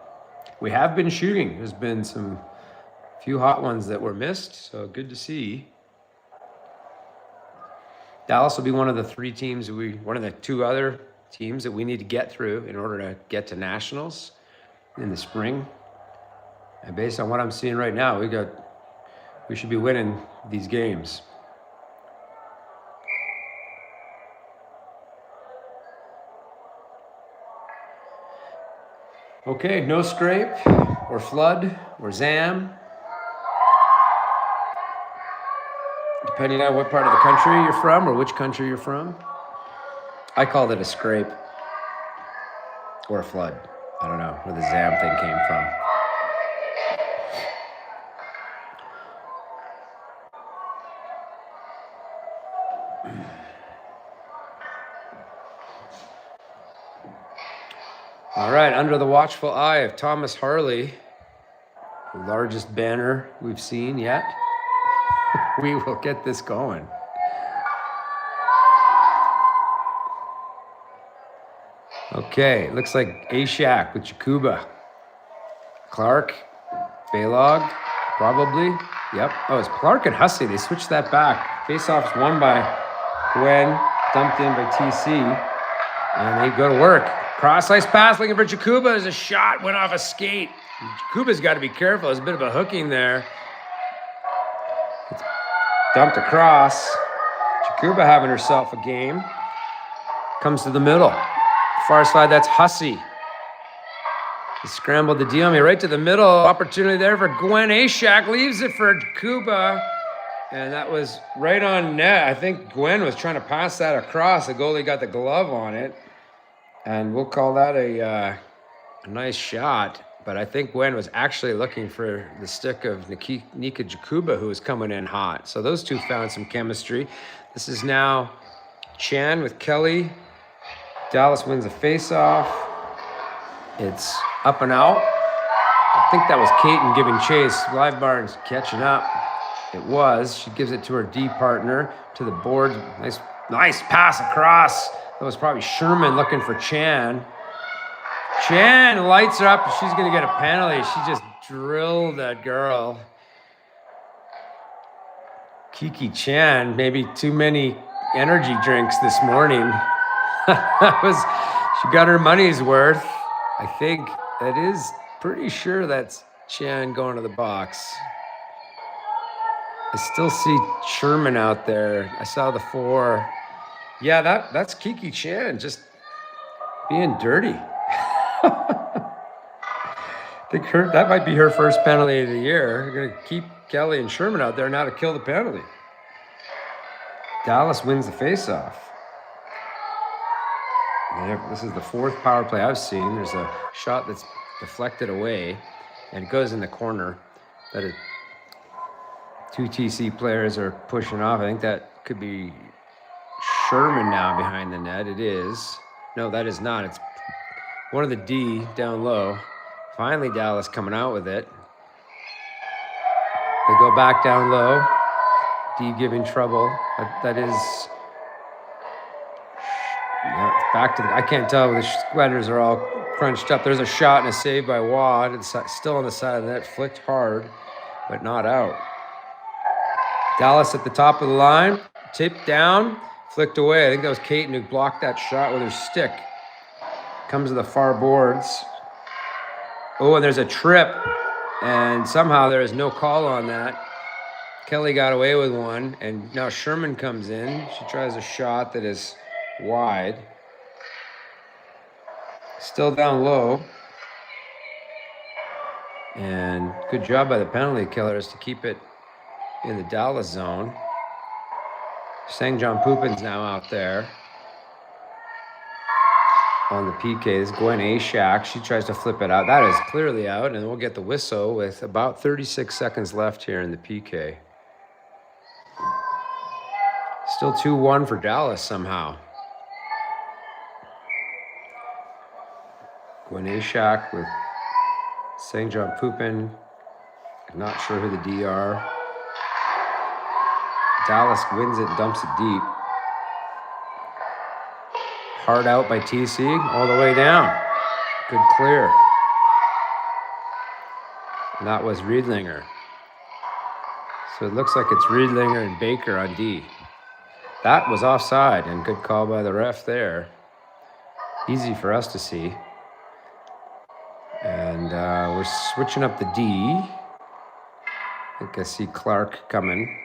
We have been shooting. There's been some few hot ones that were missed, so good to see. Dallas will be one of the 3 teams one of the 2 other teams that we need to get through in order to get to nationals in the spring. And based on what I'm seeing right now, we should be winning these games. Okay, no scrape or flood or zam. Depending on what part of the country you're from or which country you're from. I called it a scrape or a flood. I don't know where the zam thing came from. All right, under the watchful eye of Thomas Harley, the largest banner we've seen yet. We will get this going. Okay, looks like Ashak with Jakuba. Clark, Baylog, probably. Yep. Oh, it's Clark and Hussey. They switched that back. Face-off's won by Gwen, dumped in by TC, and they go to work. Cross ice pass looking for Jakuba as a shot went off a skate. Jakuba's got to be careful. There's a bit of a hooking there. It's dumped across. Jakuba having herself a game. Comes to the middle. Far side, that's Hussey. He scrambled the deal me right to the middle. Opportunity there for Gwen Ashak. Leaves it for Jakuba. And that was right on net. I think Gwen was trying to pass that across. The goalie got the glove on it. And we'll call that a nice shot. But I think Gwen was actually looking for the stick of Nika Jakuba, who was coming in hot. So those two found some chemistry. This is now Chan with Kelly. Dallas wins a face-off. It's up and out. I think that was Caton giving chase. Live Barnes catching up. It was. She gives it to her D partner, to the board. Nice pass across. That was probably Sherman looking for Chan. Chan lights her up. She's going to get a penalty. She just drilled that girl. Kiki Chan, maybe too many energy drinks this morning. She got her money's worth. I think that is pretty sure that's Chan going to the box. I still see Sherman out there. I saw the 4. Yeah, that's Kiki Chan just being dirty. I think that might be her first penalty of the year. They're going to keep Kelly and Sherman out there now to kill the penalty. Dallas wins the faceoff. This is the 4th power play I've seen. There's a shot that's deflected away, and it goes in the corner. That 2 TC players are pushing off. I think that could be Sherman now behind the net. It is. No, that is not. It's one of the D down low. Finally, Dallas coming out with it. They go back down low. D giving trouble. That is. Yeah, it's back to the. I can't tell. The sweaters are all crunched up. There's a shot and a save by Wad. It's still on the side of the net. Flicked hard, but not out. Dallas at the top of the line. Tipped down. Flicked away. I think that was Caton who blocked that shot with her stick. Comes to the far boards. Oh, and there's a trip. And somehow there is no call on that. Kelly got away with one. And now Sherman comes in. She tries a shot that is wide. Still down low. And good job by the penalty killers to keep it in the Dallas zone. Sang John Pupin's now out there on the PK. This is Gwen Ashak. She tries to flip it out. That is clearly out, and we'll get the whistle with about 36 seconds left here in the PK. Still 2-1 for Dallas somehow. Gwen Ashak with St. John Pupin. Not sure who the D are. Dallas wins it, dumps it deep. Hard out by TC, all the way down. Good clear. And that was Riedlinger. So it looks like it's Riedlinger and Baker on D. That was offside, and good call by the ref there. Easy for us to see. And we're switching up the D. I think I see Clark coming.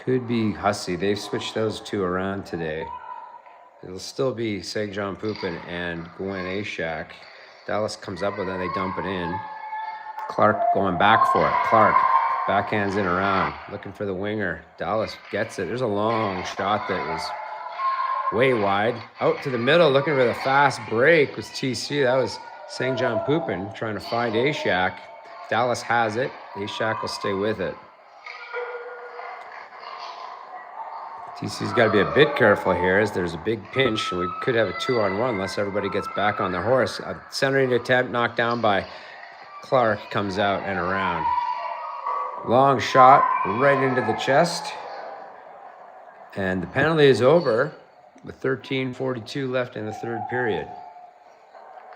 Could be Hussey. They've switched those two around today. It'll still be St. John Pupin and Gwen Ashak. Dallas comes up with it, they dump it in. Clark going back for it. Clark backhands in around, looking for the winger. Dallas gets it. There's a long shot that was way wide. Out to the middle, looking for the fast break was TC. That was St. John Pupin trying to find Ashak. Dallas has it. Ashak will stay with it. TC's got to be a bit careful here as there's a big pinch, and we could have a 2-on-1 unless everybody gets back on their horse. A centering attempt knocked down by Clark comes out and around. Long shot right into the chest. And the penalty is over with 13:42 left in the third period.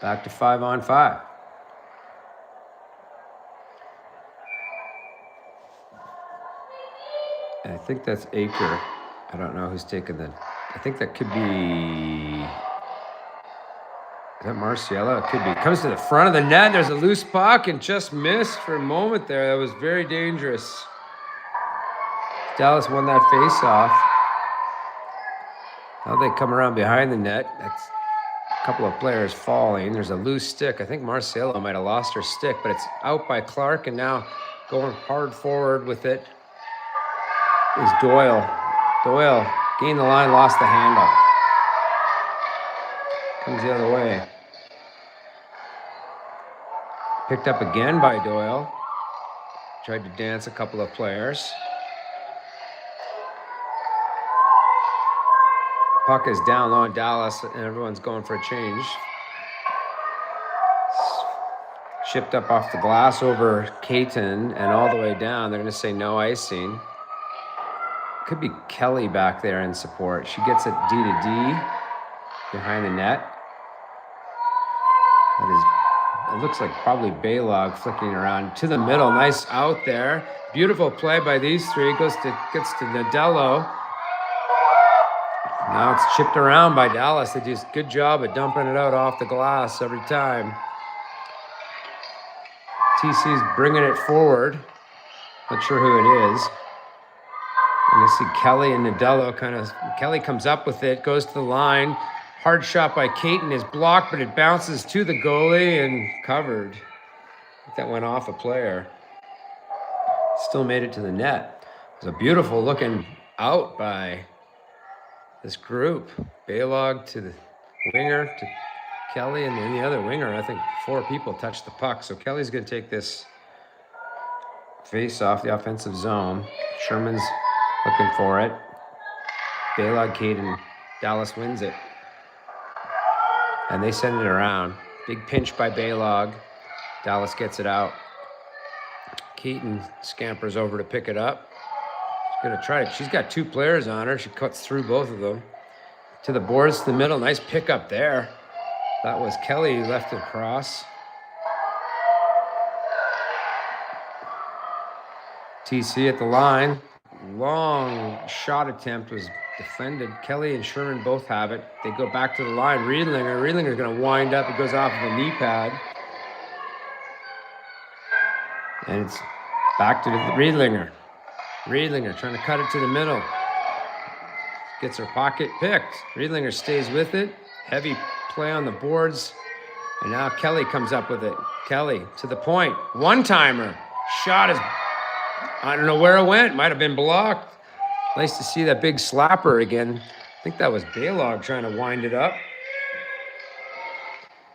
Back to 5-on-5. And I think that's Aker. I don't know who's taking the. I think that could be. Is that Marciello? It could be. Comes to the front of the net. There's a loose puck and just missed for a moment there. That was very dangerous. Dallas won that face-off. Now they come around behind the net. That's a couple of players falling. There's a loose stick. I think Marciello might have lost her stick, but it's out by Clark, and now going hard forward with it is Doyle. Doyle gained the line, lost the handle. Comes the other way. Picked up again by Doyle. Tried to dance a couple of players. Puck is down low in Dallas, and everyone's going for a change. Shipped up off the glass over Caton and all the way down. They're going to say no icing. Could be Kelly back there in support. She gets it D to D behind the net. That is, it looks like probably Baylog flicking around to the middle. Nice out there. Beautiful play by these three. Gets to Nadello. Now it's chipped around by Dallas. They do a good job at dumping it out off the glass every time. TC's bringing it forward. Not sure who it is. And you see Kelly and Nadello Kelly comes up with it, goes to the line. Hard shot by Caton is blocked, but it bounces to the goalie and covered. I think that went off a player. Still made it to the net. It was a beautiful looking out by this group. Baylog to the winger, to Kelly, and then the other winger. I think 4 people touched the puck. So Kelly's going to take this face off the offensive zone. Sherman's looking for it. Baylog, Caton, Dallas wins it. And they send it around. Big pinch by Baylog. Dallas gets it out. Caton scampers over to pick it up. She's gonna try it. She's got 2 players on her. She cuts through both of them. To the boards, to the middle. Nice pickup there. That was Kelly who left it across. TC at the line. Long shot attempt was defended. Kelly and Sherman both have it. They go back to the line. Riedlinger's going to wind up. It goes off of a knee pad. And it's back to Riedlinger. Riedlinger trying to cut it to the middle. Gets her pocket picked. Riedlinger stays with it. Heavy play on the boards. And now Kelly comes up with it. Kelly to the point. One-timer. Shot is, I don't know where it went. Might have been blocked. Nice to see that big slapper again. I think that was Baylog trying to wind it up.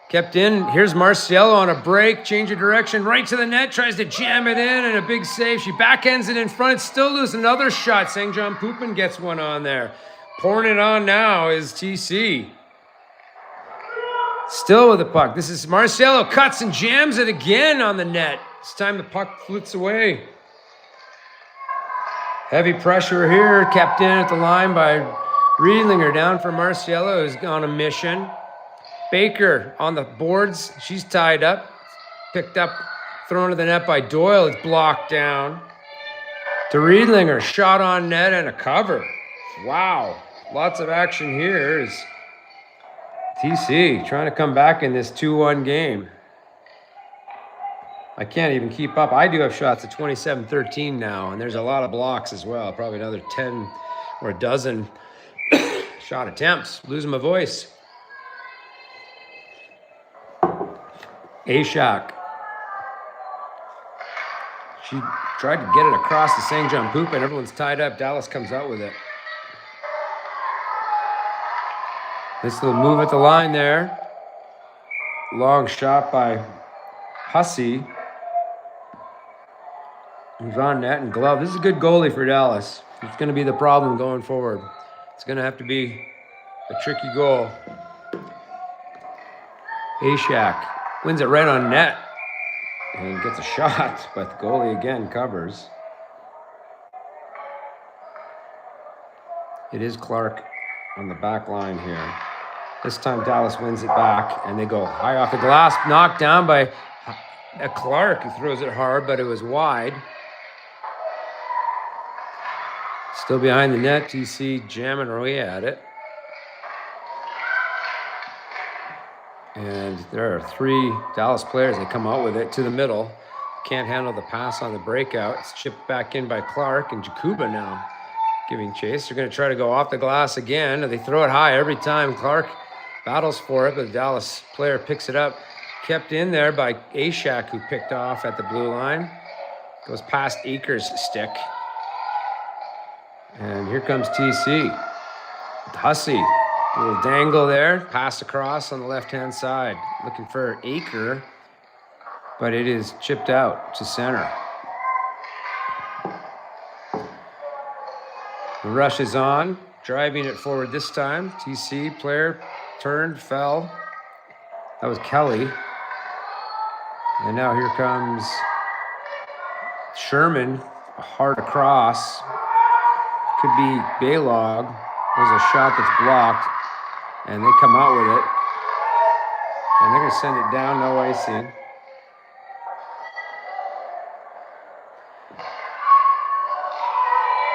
Kept in. Here's Marciello on a break. Change of direction. Right to the net. Tries to jam it in, and a big save. She backhands it in front. It's still loose. Another shot. St. John Poupin gets one on there. Pouring it on now is TC. Still with the puck. This is Marciello. Cuts and jams it again on the net. This time the puck flits away. Heavy pressure here, kept in at the line by Riedlinger, down for Marciello, who's on a mission. Baker on the boards, she's tied up. Picked up, thrown to the net by Doyle, it's blocked down. To Riedlinger, shot on net and a cover. Wow, lots of action here is TC trying to come back in this 2-1 game. I can't even keep up. I do have shots at 27-13 now, and there's a lot of blocks as well. Probably another 10 or a dozen shot attempts. Losing my voice. Ashak. She tried to get it across to St. John Poupin. Everyone's tied up. Dallas comes out with it. This little move at the line there. Long shot by Hussey. Who's on net and glove. This is a good goalie for Dallas. It's going to be the problem going forward. It's going to have to be a tricky goal. Ashak wins it right on net and gets a shot, but the goalie again covers. It is Clark on the back line here. This time Dallas wins it back, and they go high off the glass, knocked down by Clark, who throws it hard, but it was wide. Still behind the net. TC jamming away at it. And there are 3 Dallas players that come out with it to the middle. Can't handle the pass on the breakout. It's chipped back in by Clark, and Jakuba now giving chase. They're going to try to go off the glass again. They throw it high every time. Clark battles for it, but the Dallas player picks it up. Kept in there by Ashak, who picked off at the blue line. Goes past Aker's stick. And here comes TC. Hussey. Little dangle there, pass across on the left-hand side. Looking for Aker, but it is chipped out to center. The rush is on, driving it forward this time. TC player turned, fell. That was Kelly. And now here comes Sherman, hard across. Could be Baylog. There's a shot that's blocked. And they come out with it. And they're going to send it down, no icing.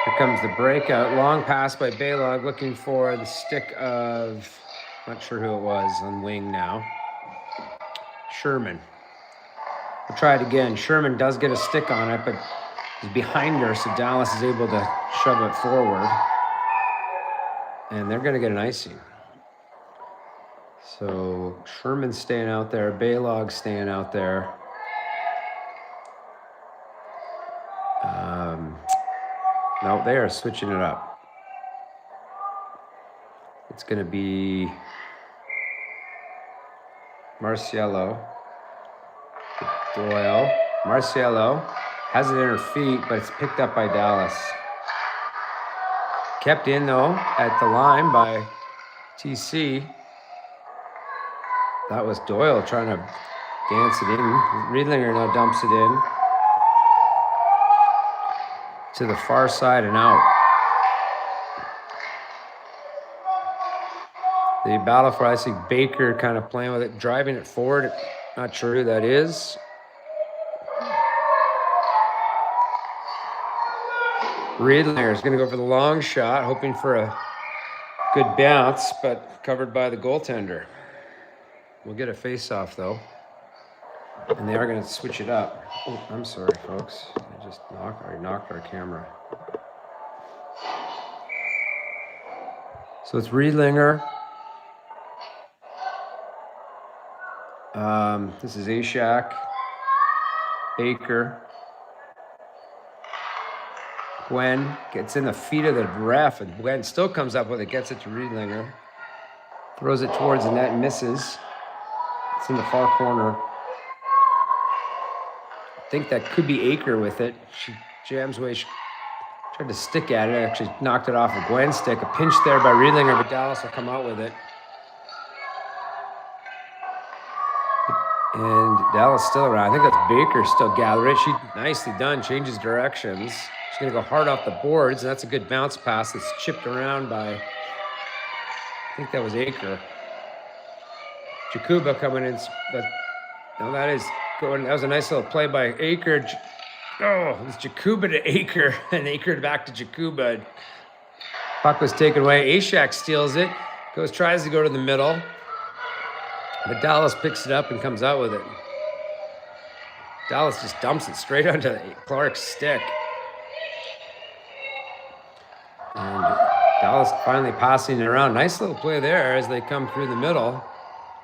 Here comes the breakout. Long pass by Baylog, looking for the stick of, not sure who it was, on wing now. Sherman. We'll try it again. Sherman does get a stick on it, but he's behind her, so Dallas is able to shove it forward. And they're going to get an icing. So Sherman's staying out there, Baylog's staying out there. No, they are switching it up. It's going to be Marciello, Doyle. Marciello has it in her feet, but it's picked up by Dallas. Kept in, though, at the line by TC. That was Doyle trying to dance it in. Riedlinger now dumps it in to the far side and out. The battle for, I see Baker kind of playing with it, driving it forward. Not sure who that is. Riedlinger is going to go for the long shot, hoping for a good bounce, but covered by the goaltender. We'll get a face-off, though. And they are going to switch it up. Oh, I'm sorry, folks. I just knocked our camera. So it's Riedlinger. This is Ashak. Aker. Gwen gets in the feet of the ref, and Gwen still comes up with it, gets it to Riedlinger. Throws it towards the net and misses. It's in the far corner. I think that could be Aker with it. She jams away. She tried to stick at it. Actually knocked it off of Gwen's stick. A pinch there by Riedlinger, but Dallas will come out with it. And Dallas still around. I think that's Baker still gathering it. She nicely done. Changes directions. She's going to go hard off the boards. And that's a good bounce pass that's chipped around by, I think that was Aker. Jakuba coming in. Now that is going. That was a nice little play by Aker. Oh, it's Jakuba to Aker, and Aker back to Jakuba. Puck was taken away. Ashak steals it. Tries to go to the middle. But Dallas picks it up and comes out with it. Dallas just dumps it straight onto Clark's stick. And Dallas finally passing it around. Nice little play there as they come through the middle.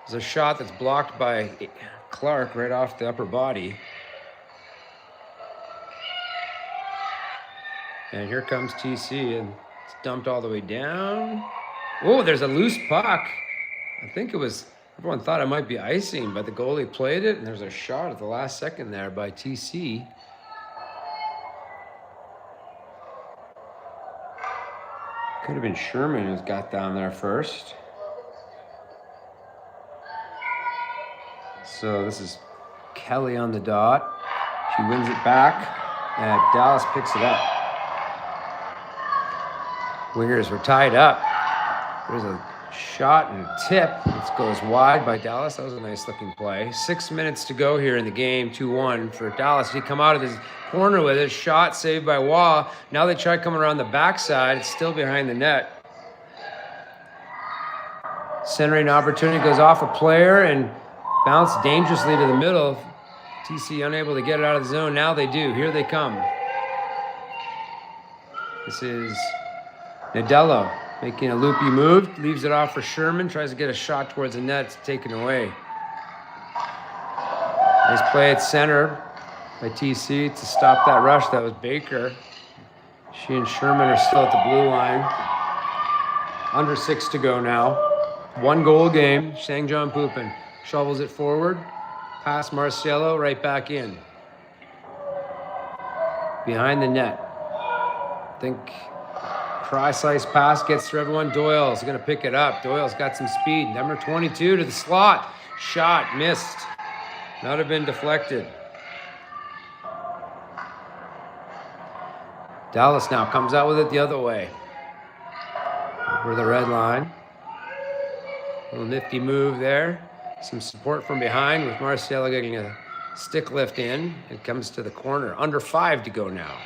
There's a shot that's blocked by Clark right off the upper body. And here comes TC, and it's dumped all the way down. Oh, there's a loose puck. I think it was, everyone thought it might be icing, but the goalie played it, and there's a shot at the last second there by TC. Could have been Sherman who's got down there first. So this is Kelly on the dot. She wins it back, and Dallas picks it up. Wingers were tied up. There's a Shot and tip. It goes wide by Dallas. That was a nice looking play. 6 minutes to go here in the game. 2-1 for Dallas. He come out of his corner with it. Shot saved by Waugh. Now they try coming around the backside. It's still behind the net. Centering opportunity goes off a player and bounced dangerously to the middle. TC unable to get it out of the zone. Now they do. Here they come. This is Nadello making a loopy move. Leaves it off for Sherman. Tries to get a shot towards the net. It's taken away. Nice play at center by TC to stop that rush. That was Baker. She and Sherman are still at the blue line. Under 6 to go now. 1 goal game. Sang John Poopin shovels it forward. Pass Marciello, right back in. Behind the net. I think cross-ice pass gets through everyone. Doyle's going to pick it up. Doyle's got some speed. Number 22 to the slot. Shot missed. Not have been deflected. Dallas now comes out with it the other way. Over the red line. Little nifty move there. Some support from behind with Marciello getting a stick lift in. It comes to the corner. Under 5 to go now.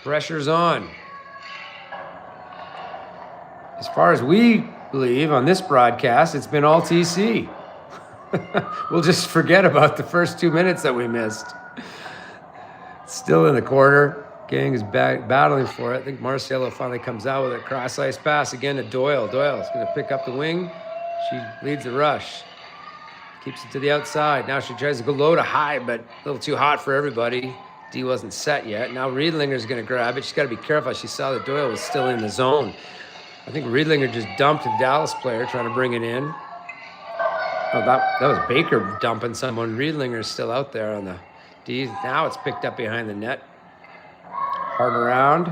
Pressure's on. As far as we believe on this broadcast, it's been all TC. We'll just forget about the first 2 minutes that we missed. Still in the corner. Gang is battling for it. I think Marciello finally comes out with a cross-ice pass again to Doyle. Doyle's going to pick up the wing. She leads the rush. Keeps it to the outside. Now she tries to go low to high, but a little too hot for everybody. D wasn't set yet. Now Riedlinger's going to grab it. She's got to be careful. She saw that Doyle was still in the zone. I think Riedlinger just dumped the Dallas player trying to bring it in. Oh, that was Baker dumping someone. Riedlinger's still out there on the D. Now it's picked up behind the net. Hard around.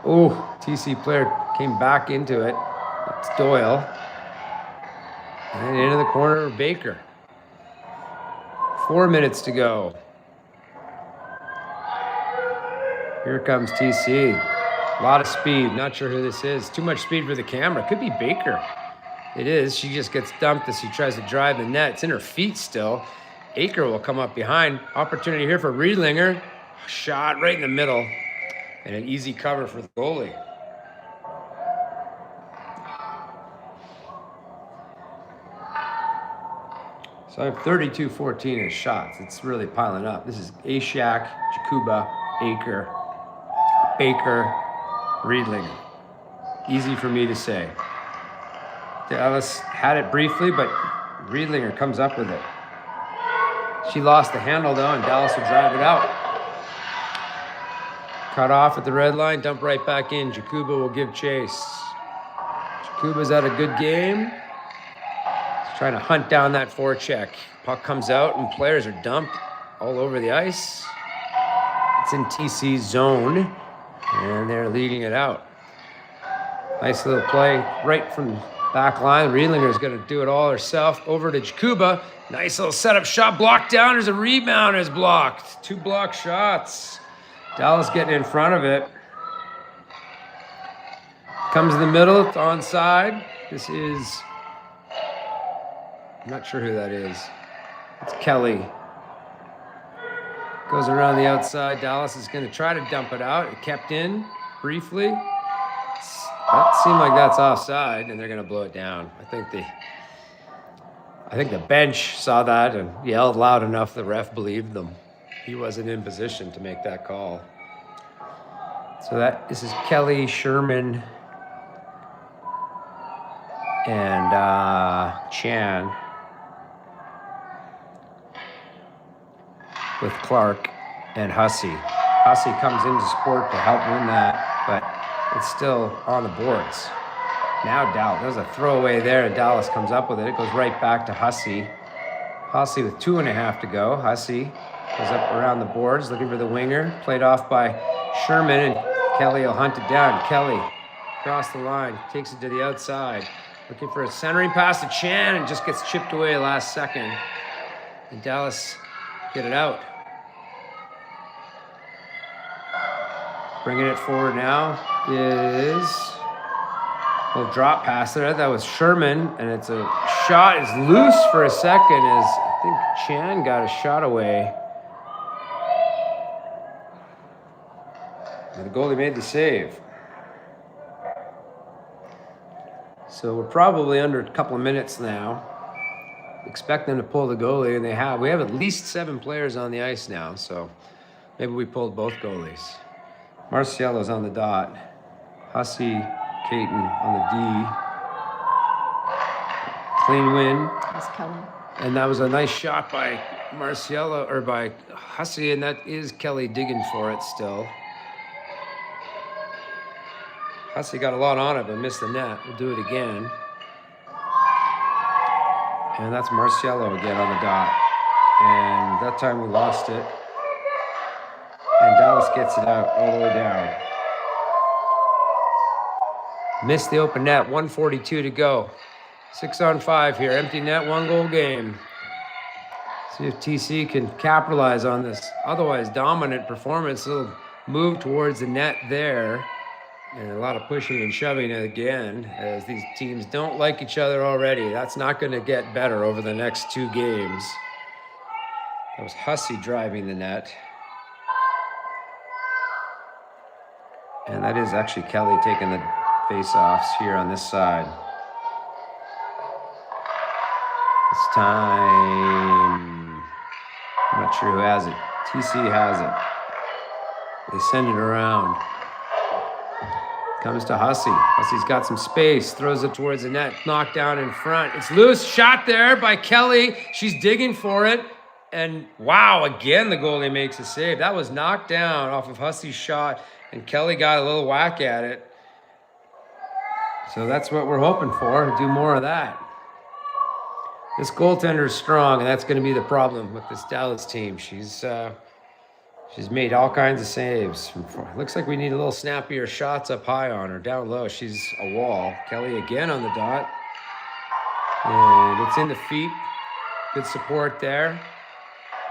Oh, TC player came back into it. It's Doyle. And into the corner, Baker. 4 minutes to go. Here comes TC. A lot of speed. Not sure who this is. Too much speed for the camera. Could be Baker. It is. She just gets dumped as she tries to drive the net. It's in her feet still. Aker will come up behind. Opportunity here for Riedlinger. Shot right in the middle. And an easy cover for the goalie. So I have 32-14 in shots. It's really piling up. This is Ashak, Jakuba, Aker, Baker, Riedlinger. Easy for me to say. Dallas had it briefly, but Riedlinger comes up with it. She lost the handle though, and Dallas will drive it out. Cut off at the red line, dump right back in. Jakuba will give chase. Jakuba's had a good game. Trying to hunt down that forecheck. Puck comes out and players are dumped all over the ice. It's in TC's zone and they're leading it out. Nice little play right from back line. Riedlinger's going to do it all herself. Over to Jakuba. Nice little setup shot. Blocked down. There's a rebound is blocked. 2 block shots. Dallas getting in front of it. Comes in the middle. It's onside. This is... I'm not sure who that is. It's Kelly. Goes around the outside. Dallas is going to try to dump it out. It kept in briefly. That seemed like that's offside, and they're going to blow it down. I think the bench saw that and yelled loud enough the ref believed them. He wasn't in position to make that call. So this is Kelly, Sherman, and Chan. With Clark and Hussey. Hussey comes into support to help win that, but it's still on the boards. Now Dallas, there's a throwaway there, and Dallas comes up with it. It goes right back to Hussey. Hussey with 2.5 to go. Hussey goes up around the boards, looking for the winger. Played off by Sherman, and Kelly will hunt it down. Kelly across the line, takes it to the outside. Looking for a centering pass to Chan, and just gets chipped away last second. And Dallas get it out. Bringing it forward now is Little drop pass there. That was Sherman, and it's a shot. It's loose for a second as I think Chan got a shot away. And the goalie made the save. So we're probably under a couple of minutes now. Expect them to pull the goalie, and they have. We have at least 7 players on the ice now, so maybe we pulled both goalies. Marciello's on the dot. Hussey, Caton on the D. Clean win. That's Kelly. And that was a nice shot by Marciello, or by Hussey, and that is Kelly digging for it still. Hussey got a lot on it, but missed the net. We'll do it again. And that's Marciello again on the dot. And that time we lost it. And Dallas gets it out all the way down. Missed the open net, 1:42 to go. 6-on-5 here, empty net, 1-goal game. See if TC can capitalize on this otherwise dominant performance. They'll move towards the net there. And a lot of pushing and shoving again, as these teams don't like each other already. That's not going to get better over the next 2 games. That was Hussey driving the net. And that is actually Kelly taking the face-offs here on this side. This time, I'm not sure who has it. TC has it. They send it around. Comes to Hussey. Hussey's got some space. Throws it towards the net. Knocked down in front. It's loose. Shot there by Kelly. She's digging for it. And wow, again, the goalie makes a save. That was knocked down off of Hussey's shot. And Kelly got a little whack at it. So that's what we're hoping for. Do more of that. This goaltender is strong, and that's going to be the problem with this Dallas team. She's made all kinds of saves. Looks like we need a little snappier shots up high on her. Down low, she's a wall. Kelly again on the dot. And it's in the feet. Good support there.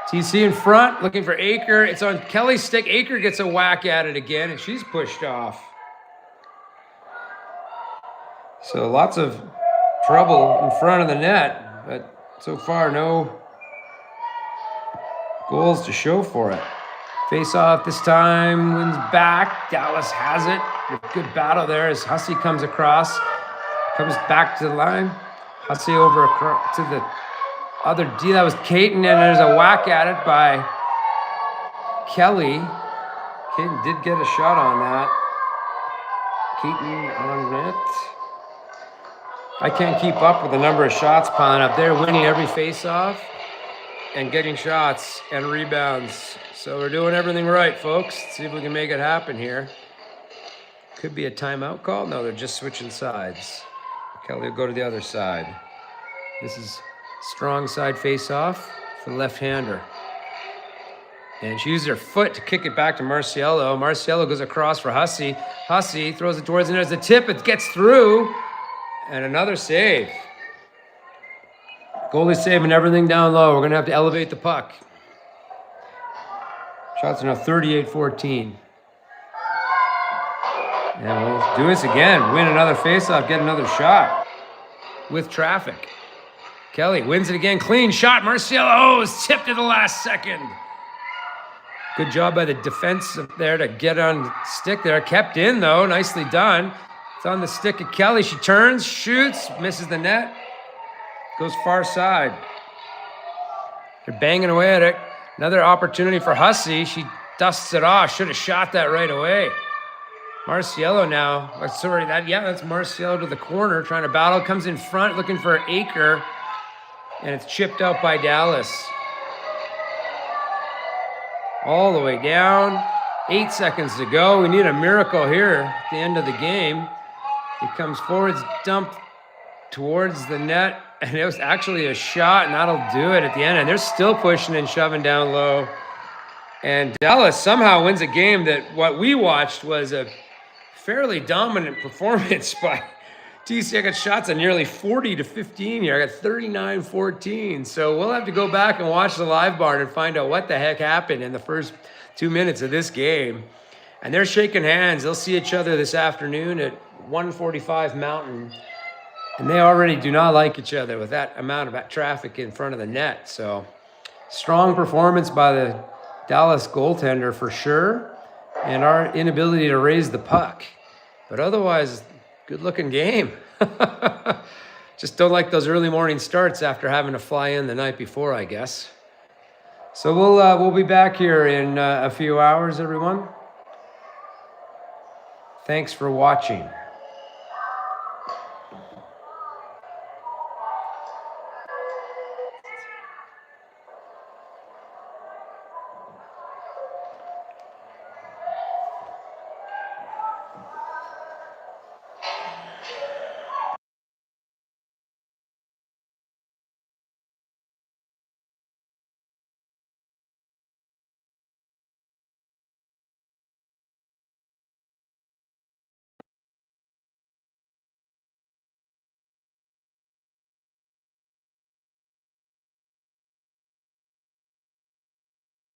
TC in front, looking for Aker. It's on Kelly's stick. Aker gets a whack at it again, and she's pushed off. So lots of trouble in front of the net, but so far no goals to show for it. Face off this time, wins back. Dallas has it. Good battle there as Hussey comes across. Comes back to the line. Hussey over across to the other D. That was Caton, and there's a whack at it by Kelly. Caton did get a shot on that. Caton on net. I can't keep up with the number of shots piling up. They're winning every face-off and getting shots and rebounds. So we're doing everything right, folks. Let's see if we can make it happen here. Could be a timeout call. No, they're just switching sides. Kelly will go to the other side. This is strong side face-off for the left-hander. And she used her foot to kick it back to Marciello. Marciello goes across for Hussey. Hussey throws it towards, and there's a tip. It gets through. And another save. Goalie saving everything down low. We're going to have to elevate the puck. Shots are now 38-14. And we'll do this again. Win another faceoff, get another shot. With traffic. Kelly wins it again. Clean shot. Marciello is tipped at the last second. Good job by the defense there to get on stick there. Kept in, though. Nicely done. It's on the stick of Kelly. She turns, shoots, misses the net. Goes far side. They're banging away at it. Another opportunity for Hussey. She dusts it off. Should have shot that right away. Marciello now. Sorry, that's Marciello to the corner, trying to battle. Comes in front, looking for Aker. And it's chipped out by Dallas. All the way down. 8 seconds to go. We need a miracle here at the end of the game. It comes forward, dumped towards the net, and it was actually a shot, and that'll do it at the end. And they're still pushing and shoving down low. And Dallas somehow wins a game that what we watched was a fairly dominant performance by TC. I got shots on nearly 40-15 here. I got 39-14. So we'll have to go back and watch the live barn and find out what the heck happened in the first 2 minutes of this game. And they're shaking hands. They'll see each other this afternoon at 145 Mountain, and they already do not like each other with that amount of traffic in front of the net. So strong performance by the Dallas goaltender for sure, and our inability to raise the puck. But otherwise, good looking game. Just don't like those early morning starts after having to fly in the night before, I guess. So we'll be back here in a few hours, everyone. Thanks for watching.